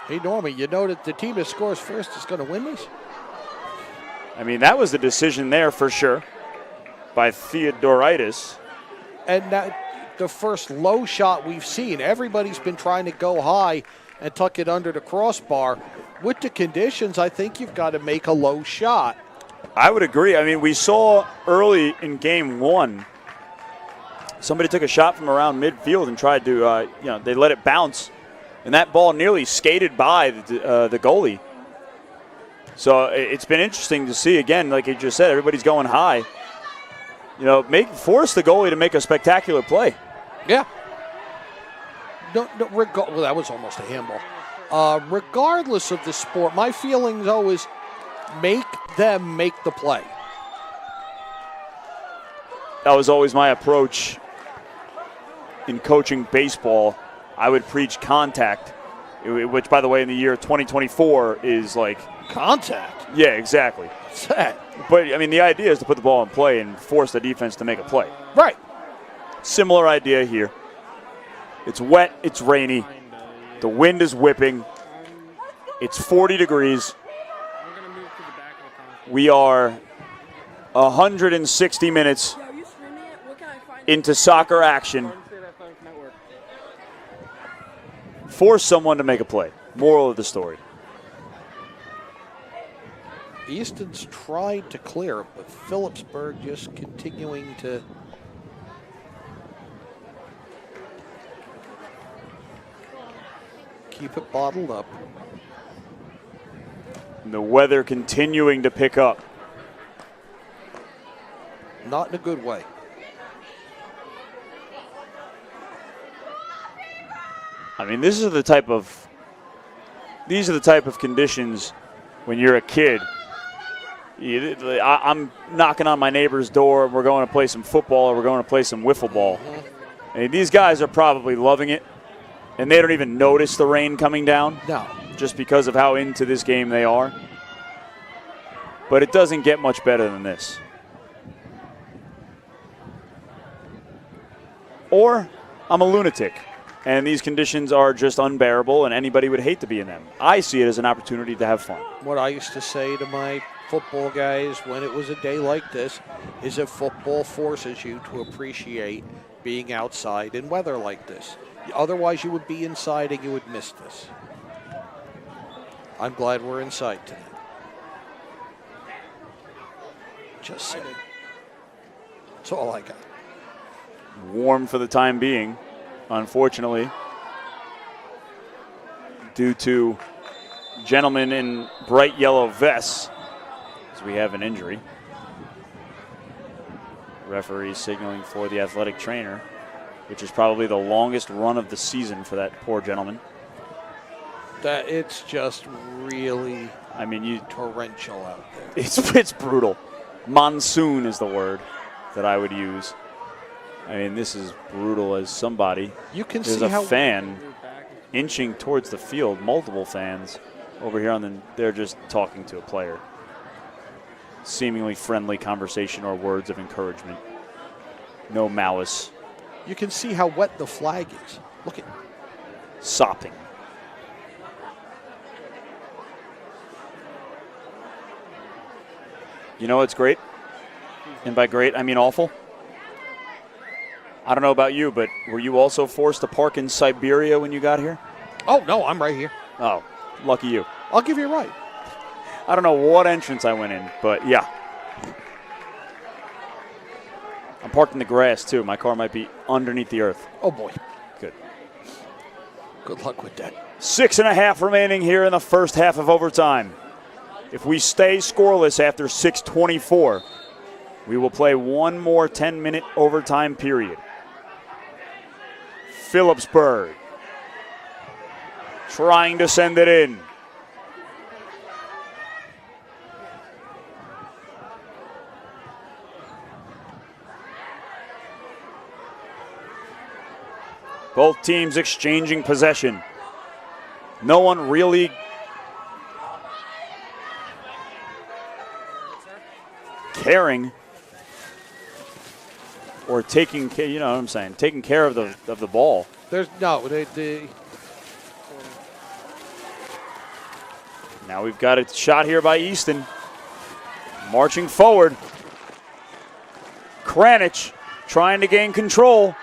Hey, Normie, you know that the team that scores first is going to win this? I mean, that was the decision there for sure by Theodoritis. And that, the first low shot we've seen. Everybody's been trying to go high and tuck it under the crossbar. With the conditions, I think you've got to make a low shot. I would agree. I mean, we saw early in game one, somebody took a shot from around midfield and tried to, they let it bounce, and that ball nearly skated by the goalie. So it's been interesting to see, again, like you just said, everybody's going high. Force the goalie to make a spectacular play. Yeah. Well, that was almost a handball. Regardless of the sport, my feeling is always make them make the play. That was always my approach in coaching baseball. I would preach contact, which, by the way, in the year 2024 is like... Contact? Yeah, exactly. What's that? But, I mean, the idea is to put the ball in play and force the defense to make a play. Right. Similar idea here. It's wet, it's rainy, the wind is whipping, it's 40 degrees. We are 160 minutes into soccer action. Force someone to make a play. Moral of the story. Easton's tried to clear it, but Phillipsburg just continuing to keep it bottled up. And the weather continuing to pick up. Not in a good way. I mean, these are the type of conditions when you're a kid. I'm knocking on my neighbor's door and we're going to play some football or we're going to play some wiffle ball. And these guys are probably loving it, and they don't even notice the rain coming down. No. Just because of how into this game they are. But it doesn't get much better than this. Or I'm a lunatic, and these conditions are just unbearable, and anybody would hate to be in them. I see it as an opportunity to have fun. What I used to say to my football guys when it was a day like this is that football forces you to appreciate being outside in weather like this. Otherwise, you would be inside and you would miss this. I'm glad we're inside tonight. Just saying. That's all I got. Warm for the time being, unfortunately, due to gentlemen in bright yellow vests, as we have an injury. Referee signaling for the athletic trainer, which is probably the longest run of the season for that poor gentleman. That it's just really, torrential out there. It's brutal. Monsoon is the word that I would use. I mean, this is brutal as somebody. You can There's see a how fan inching towards the field, multiple fans over here they're just talking to a player. Seemingly friendly conversation or words of encouragement. No malice. You can see how wet the flag is. Look at it. Sopping. You know what's great? And by great, I mean awful. I don't know about you, but were you also forced to park in Siberia when you got here? Oh, no, I'm right here. Oh, lucky you. I'll give you a ride. I don't know what entrance I went in, but yeah. I'm parked in the grass, too. My car might be underneath the earth. Oh, boy. Good. Good luck with that. 6.5 remaining here in the first half of overtime. If we stay scoreless after 6:24, We will play one more 10-minute overtime period. Phillipsburg trying to send it in. Both teams exchanging possession. No one really caring or taking care, you know what I'm saying, taking care of the ball. There's no, Now we've got a shot here by Easton. Marching forward. Kranich trying to gain control.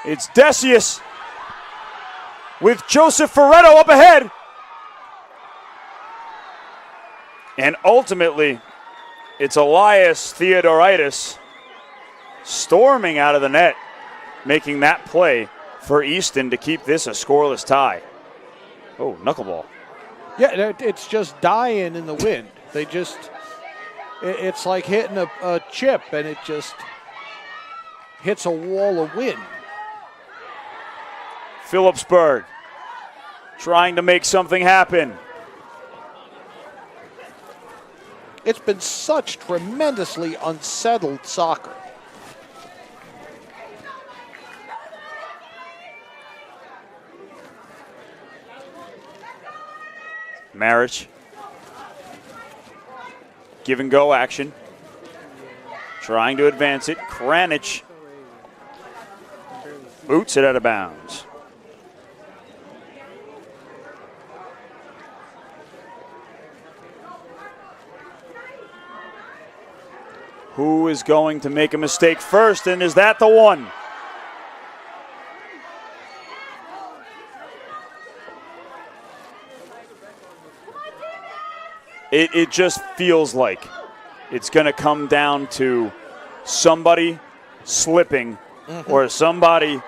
It's Decius with Joseph Ferretto up ahead. And ultimately, it's Elias Theodoritis storming out of the net, making that play for Easton to keep this a scoreless tie. Oh, knuckleball. Yeah, it's just dying in the wind. They just, it's like hitting a chip and it just hits a wall of wind. Phillipsburg trying to make something happen. It's been such tremendously unsettled soccer. Marich. Give and go action. Trying to advance it. Kranich boots it out of bounds. Who is going to make a mistake first, and is that the one? It just feels like it's going to come down to somebody slipping or somebody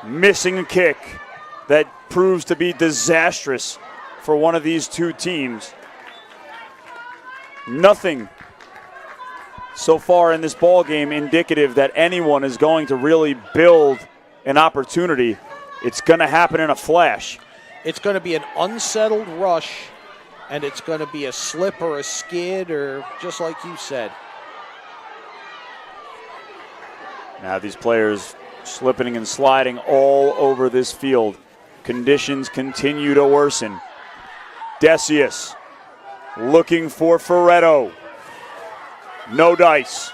missing a kick that proves to be disastrous for one of these two teams. Nothing so far in this ball game indicative that anyone is going to really build an opportunity. It's going to happen in a flash. It's going to be an unsettled rush, and it's going to be a slip or a skid, or just like you said. Now these players slipping and sliding all over this field. Conditions continue to worsen. Decius looking for Ferretto. No dice.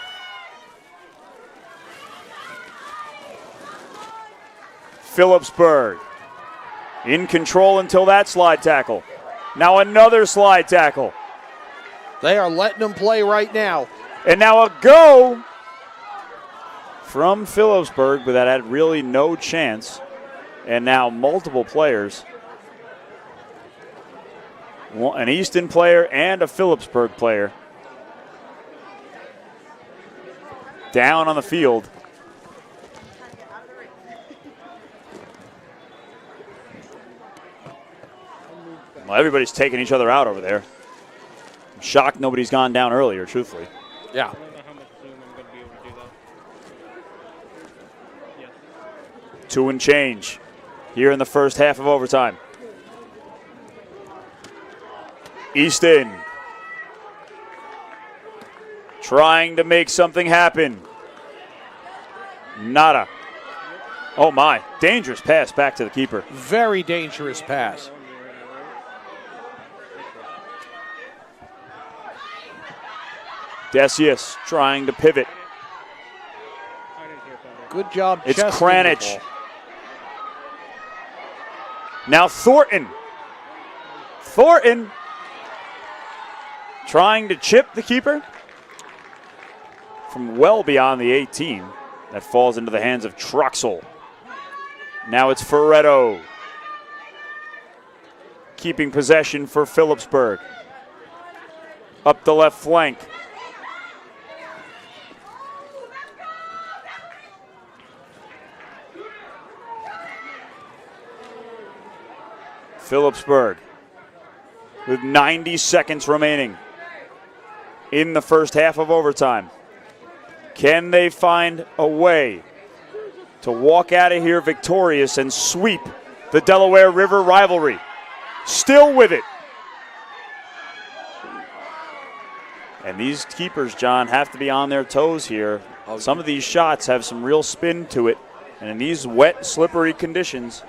Phillipsburg in control until that slide tackle. Now another slide tackle. They are letting them play right now. And now a go from Phillipsburg, but that had really no chance. And now multiple players. An Easton player and a Phillipsburg player down on the field. Well, everybody's taking each other out over there. I'm shocked nobody's gone down earlier, truthfully. Yeah. I don't know how much Zoom I'm going to be able to do that. Yes. 2 and change here in the first half of overtime. Easton trying to make something happen. Nada. Oh my, dangerous pass back to the keeper. Very dangerous pass. Decius trying to pivot. Good job. It's chesting Kranich. the ball. Now Thornton. Thornton trying to chip the keeper from well beyond the 18. That falls into the hands of Troxel. Now it's Ferretto keeping possession for Phillipsburg. Up the left flank. Phillipsburg with 90 seconds remaining. in the first half of overtime. Can they find a way to walk out of here victorious and sweep the Delaware River rivalry? Still with it. And these keepers, John, have to be on their toes here. Some of these shots have some real spin to it. And in these wet, slippery conditions,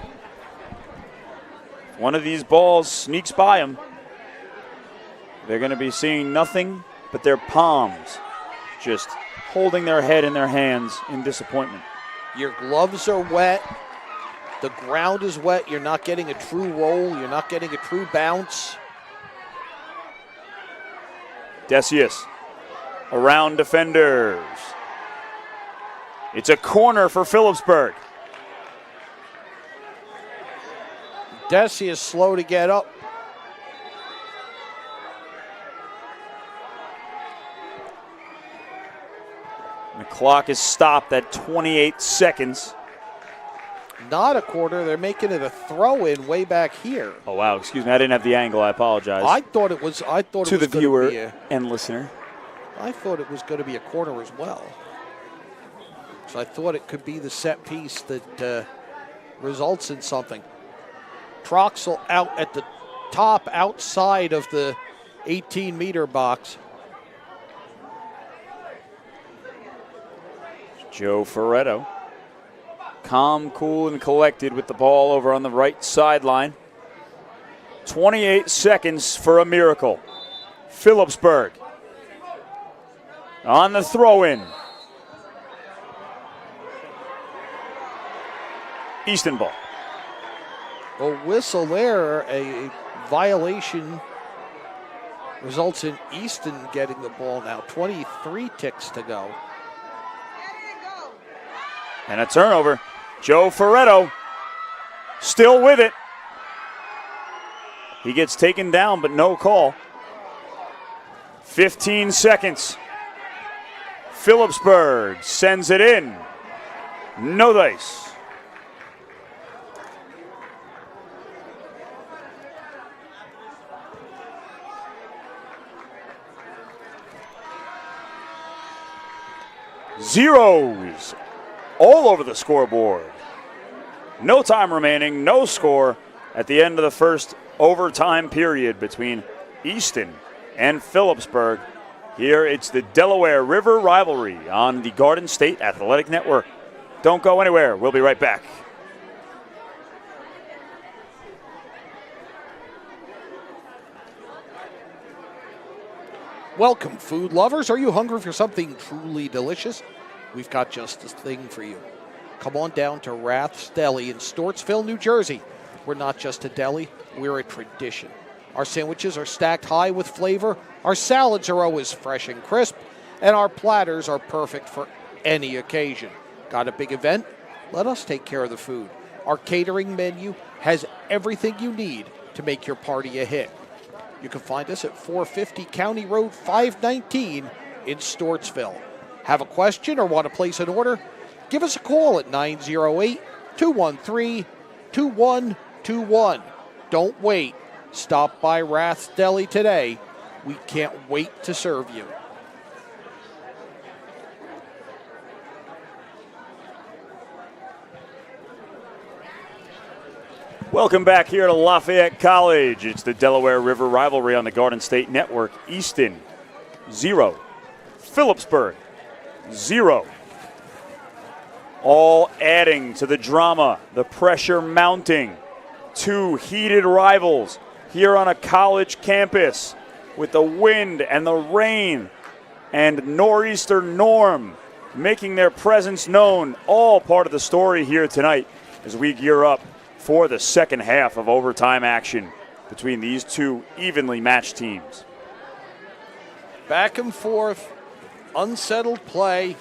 one of these balls sneaks by them, they're going to be seeing nothing but their palms, just holding their head in their hands in disappointment. Your gloves are wet. The ground is wet. You're not getting a true roll. You're not getting a true bounce. Decius around defenders. It's a corner for Phillipsburg. Decius slow to get up. The clock is stopped at 28 seconds. Not a quarter. They're making it a throw-in way back here. Oh, wow. Excuse me. I didn't have the angle. I apologize. I thought it was. To the viewer and listener. I thought it was going to be a corner as well. So I thought it could be the set piece that results in something. Troxel out at the top outside of the 18-meter box. Joe Ferretto, calm, cool, and collected with the ball over on the right sideline. 28 seconds for a miracle. Phillipsburg on the throw-in. Easton ball. A whistle there, a violation results in Easton getting the ball now. 23 ticks to go. And a turnover. Joe Ferretto still with it. He gets taken down, but no call. 15 seconds. Phillipsburg sends it in. No dice. Zeros all over the scoreboard. No time remaining, no score at the end of the first overtime period between Easton and Phillipsburg. Here it's the Delaware River rivalry on the Garden State Athletic Network. Don't go anywhere. We'll be right back. Welcome, food lovers. Are you hungry for something truly delicious? We've got just the thing for you. Come on down to Rath's Deli in Stortsville, New Jersey. We're not just a deli, we're a tradition. Our sandwiches are stacked high with flavor, our salads are always fresh and crisp, and our platters are perfect for any occasion. Got a big event? Let us take care of the food. Our catering menu has everything you need to make your party a hit. You can find us at 450 County Road 519 in Stortsville. Have a question or want to place an order? Give us a call at 908-213-2121. Don't wait. Stop by Rath's Deli today. We can't wait to serve you. Welcome back here to Lafayette College. It's the Delaware River rivalry on the Garden State Network. Easton, 0. Phillipsburg, 0. All adding to the drama, the pressure mounting. Two heated rivals here on a college campus with the wind and the rain and nor'easter Norm making their presence known. All part of the story here tonight as we gear up for the second half of overtime action between these two evenly matched teams. Back and forth, unsettled play.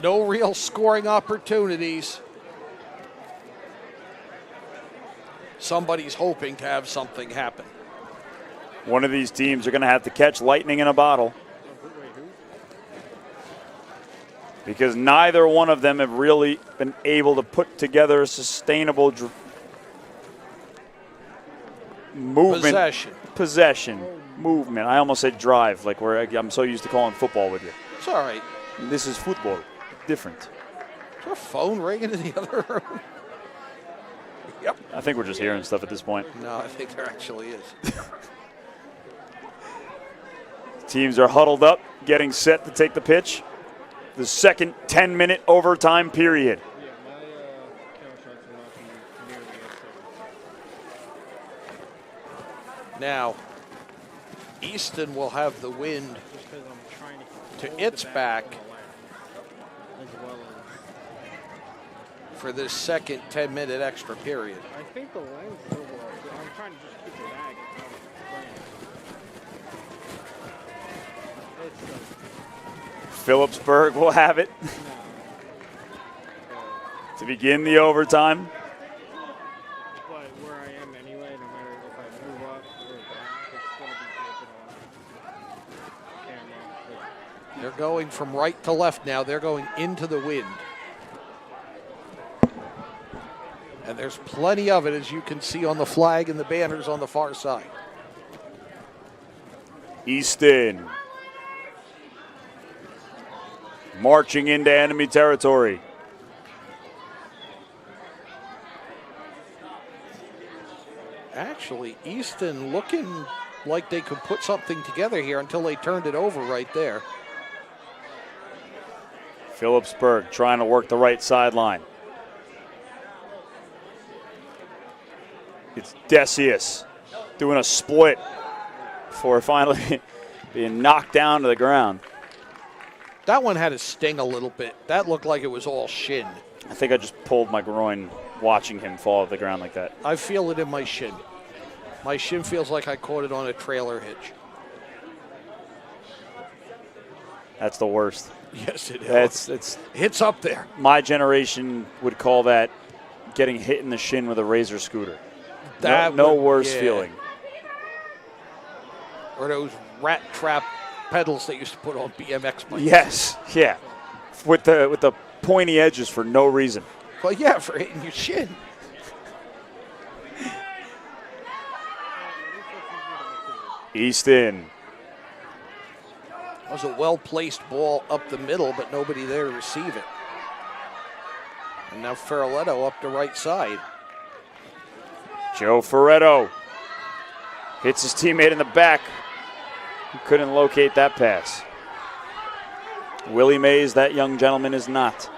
No real scoring opportunities. Somebody's hoping to have something happen. One of these teams are going to have to catch lightning in a bottle, because neither one of them have really been able to put together a sustainable movement. Possession. movement. I almost said drive, like I'm so used to calling football with you. It's all right. This is football. Different. Is there a phone ringing in the other room? Yep. I think we're just hearing stuff at this point. No, I think there actually is. Teams are huddled up, getting set to take the pitch. The second 10-minute overtime period. Yeah, my camera shots are not nearly as Now, Easton will have the wind just because I'm trying to hold its the back on the line, as well as for this second 10-minute extra period. I think the length is overall. I'm trying to just keep the bag. It's Phillipsburg will have it no. to begin the overtime. But where I am anyway, no matter if I move up or back, it's going to be gripping on camera. They're going from right to left now. They're going into the wind. And there's plenty of it, as you can see on the flag and the banners on the far side. Easton marching into enemy territory. Actually, Easton looking like they could put something together here until they turned it over right there. Phillipsburg trying to work the right sideline. It's Decius doing a split before finally being knocked down to the ground. That one had a sting a little bit. That looked like it was all shin. I think I just pulled my groin watching him fall to the ground like that. I feel it in my shin. My shin feels like I caught it on a trailer hitch. That's the worst. Yes, it is. It's up there. My generation would call that getting hit in the shin with a Razor scooter. No worse feeling. Or those rat trap pedals they used to put on BMX bikes. Yes, yeah, with the pointy edges for no reason. Well, yeah, for hitting your shin. Easton. That was a well-placed ball up the middle, but nobody there to receive it. And now Ferraletto up the right side. Joe Ferretto hits his teammate in the back. He couldn't locate that pass. Willie Mays, that young gentleman, is not.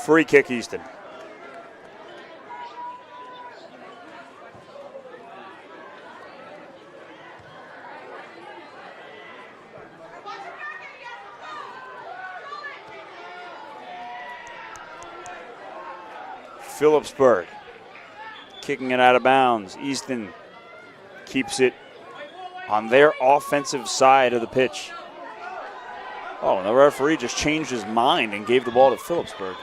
Free kick, Easton. Phillipsburg kicking it out of bounds. Easton keeps it on their offensive side of the pitch. Oh, and the referee just changed his mind and gave the ball to Phillipsburg.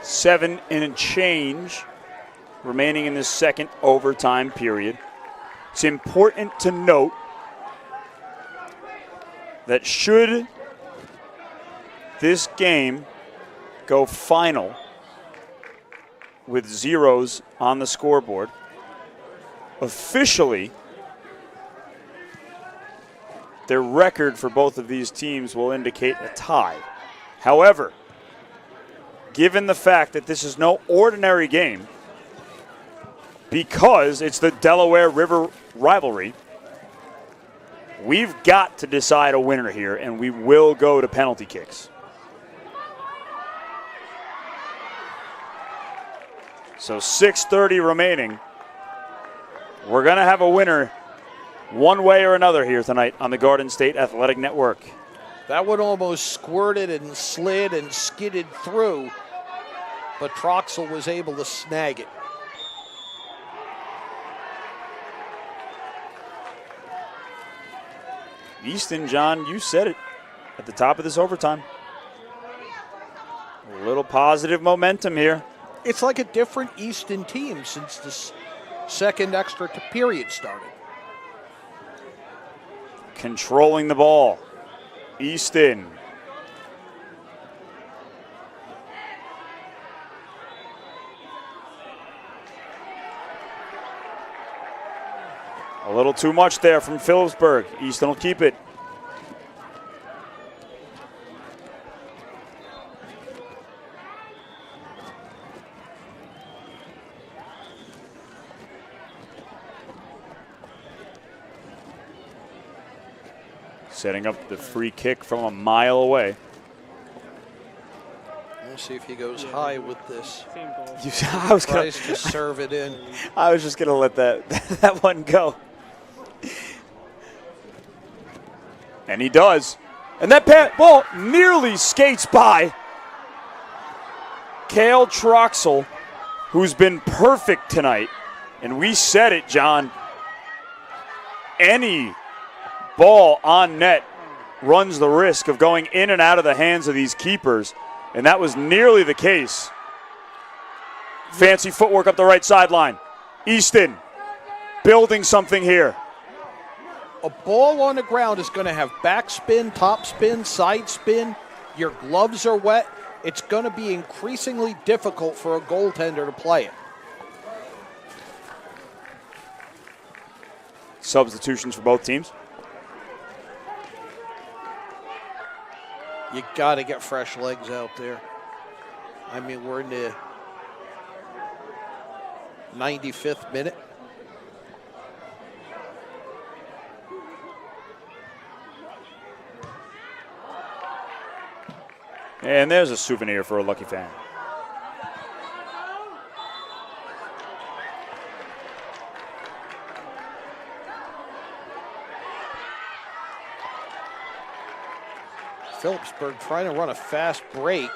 Seven and change remaining in this second overtime period. It's important to note that should this game go final with zeros on the scoreboard, officially their record for both of these teams will indicate a tie. However, given the fact that this is no ordinary game, because it's the Delaware River rivalry, we've got to decide a winner here, and we will go to penalty kicks. So 6:30 remaining. We're going to have a winner one way or another here tonight on the Garden State Athletic Network. That one almost squirted and slid and skidded through, but Troxel was able to snag it. Easton, John, you said it at the top of this overtime. A little positive momentum here. It's like a different Easton team since the second extra period started. Controlling the ball. Easton A little too much there from Phillipsburg. Easton will keep it. Setting up the free kick from a mile away. We'll see if he goes high with this. Same goal. I was gonna, Tries to serve it in. I was just going to let that one go. And he does. And that ball nearly skates by Cale Troxel, who's been perfect tonight. And we said it, John. Any ball on net runs the risk of going in and out of the hands of these keepers, and that was nearly the case. Fancy footwork up the right sideline. Easton building something here. A ball on the ground is going to have backspin, topspin, side spin. Your gloves are wet. It's going to be increasingly difficult for a goaltender to play it. Substitutions for both teams. You got to get fresh legs out there. I mean, we're in the 95th minute. And there's a souvenir for a lucky fan. Phillipsburg trying to run a fast break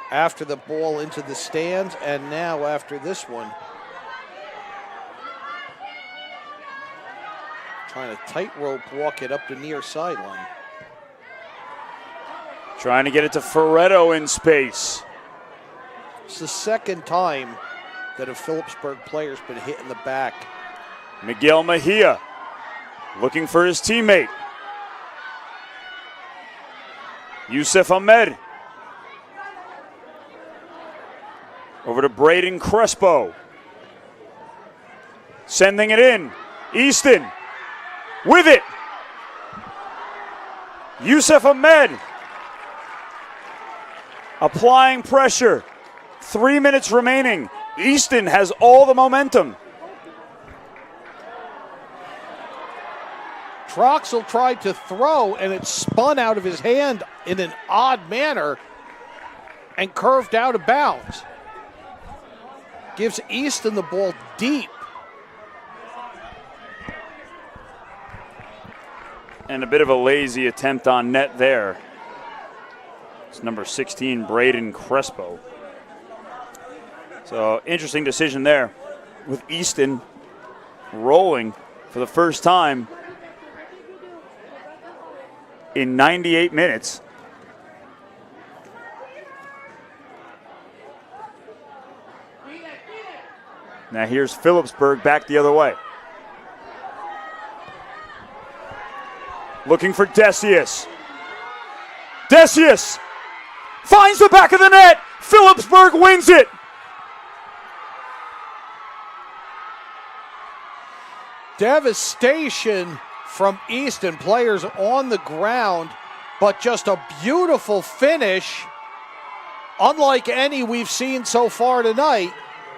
after the ball into the stands, and now after this one, trying to tightrope walk it up the near sideline. Trying to get it to Ferretto in space. It's the second time that a Phillipsburg player's been hit in the back. Miguel Mejia looking for his teammate. Yusuf Ahmed. Over to Braden Crespo. Sending it in. Easton with it. Yusuf Ahmed applying pressure. 3 minutes remaining. Easton has all the momentum. Troxel tried to throw, and it spun out of his hand in an odd manner and curved out of bounds. Gives Easton the ball deep. And a bit of a lazy attempt on net there. It's number 16, Braden Crespo. So interesting decision there with Easton rolling for the first time in 98 minutes. Now here's Phillipsburg back the other way. Looking for Decius. Decius finds the back of the net. Phillipsburg wins it. Devastation from Easton. Players on the ground, but just a beautiful finish, unlike any we've seen so far tonight,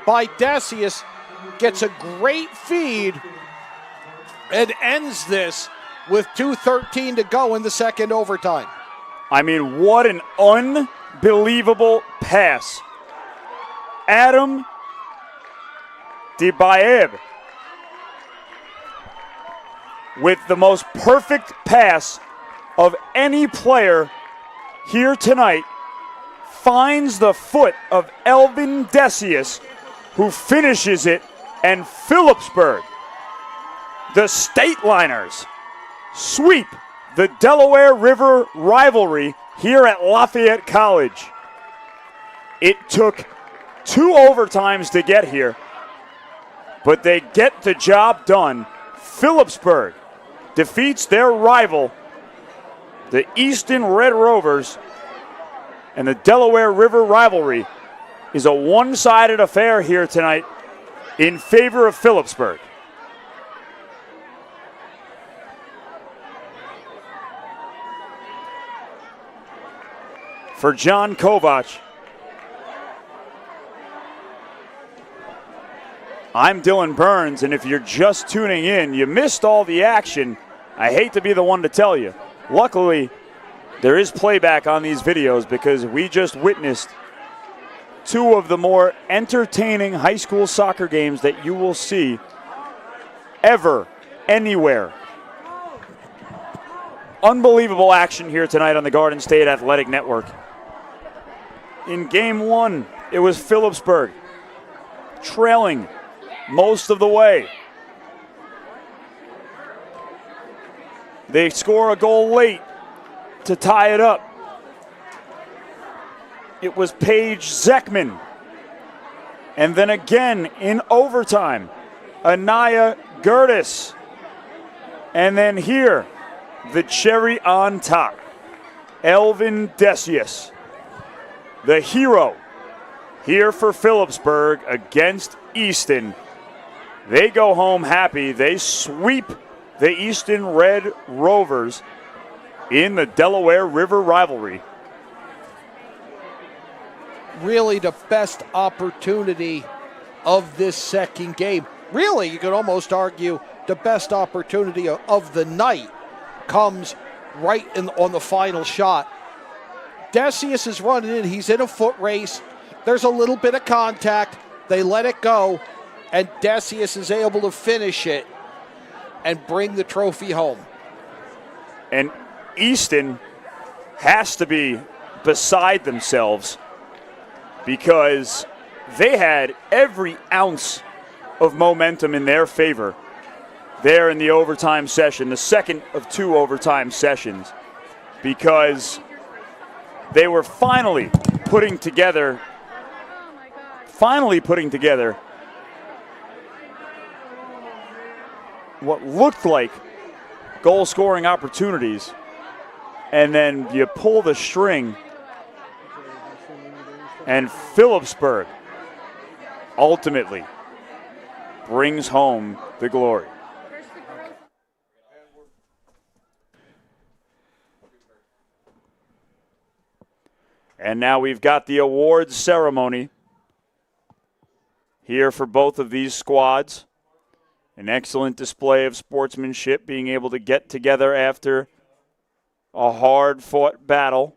by Decius. Gets a great feed and ends this with 2:13 to go in the second overtime. I mean, what an unbelievable pass. Adam Dibaeb with the most perfect pass of any player here tonight, finds the foot of Elvin Decius, who finishes it, and Phillipsburg, the Stateliners, sweep the Delaware River rivalry here at Lafayette College. It took 2 overtimes to get here, but they get the job done. Phillipsburg defeats their rival, the Easton Red Rovers, and the Delaware River rivalry is a one-sided affair here tonight in favor of Phillipsburg. for John Kovach. I'm Dylan Burns, and if you're just tuning in, you missed all the action. I hate to be the one to tell you. Luckily, there is playback on these videos because we just witnessed two of the more entertaining high school soccer games that you will see ever, anywhere. Unbelievable action here tonight on the Garden State Athletic Network. In game one, it was Phillipsburg trailing most of the way. They score a goal late to tie it up. It was Paige Zeckman. And then again in overtime, Anaya Gertis. And then here, the cherry on top, Elvin Decius, the hero here for Phillipsburg against Easton. They go home happy. They sweep the Easton Red Rovers in the Delaware River rivalry. Really the best opportunity of this second game. Really, you could almost argue the best opportunity of the night comes right on the final shot. Decius is running in. He's in a foot race. There's a little bit of contact. They let it go, and Decius is able to finish it and bring the trophy home. And Easton has to be beside themselves because they had every ounce of momentum in their favor there in the overtime session, the second of two overtime sessions, because they were finally putting together what looked like goal-scoring opportunities, and then you pull the string, and Phillipsburg ultimately brings home the glory. And now we've got the awards ceremony here for both of these squads. An excellent display of sportsmanship, being able to get together after a hard-fought battle.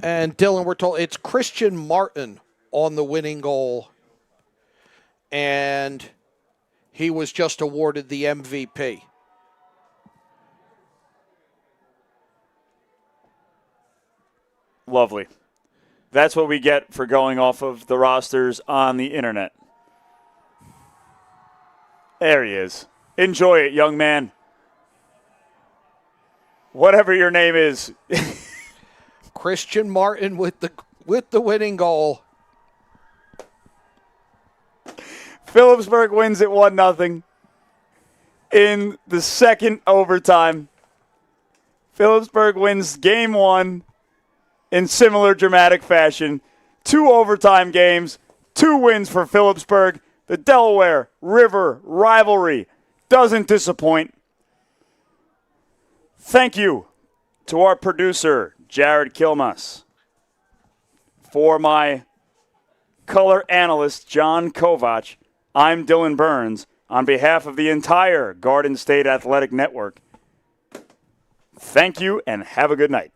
And Dylan, we're told it's Christian Martin on the winning goal. And he was just awarded the MVP. Lovely. That's what we get for going off of the rosters on the internet. There he is. Enjoy it, young man. Whatever your name is. Christian Martin with the winning goal. Phillipsburg wins it 1-0 in the second overtime. Phillipsburg wins game one in similar dramatic fashion. 2 overtime games, 2 wins for Phillipsburg. The Delaware River rivalry doesn't disappoint. Thank you to our producer, Jared Kilmas. For my color analyst, John Kovach, I'm Dylan Burns. On behalf of the entire Garden State Athletic Network, thank you and have a good night.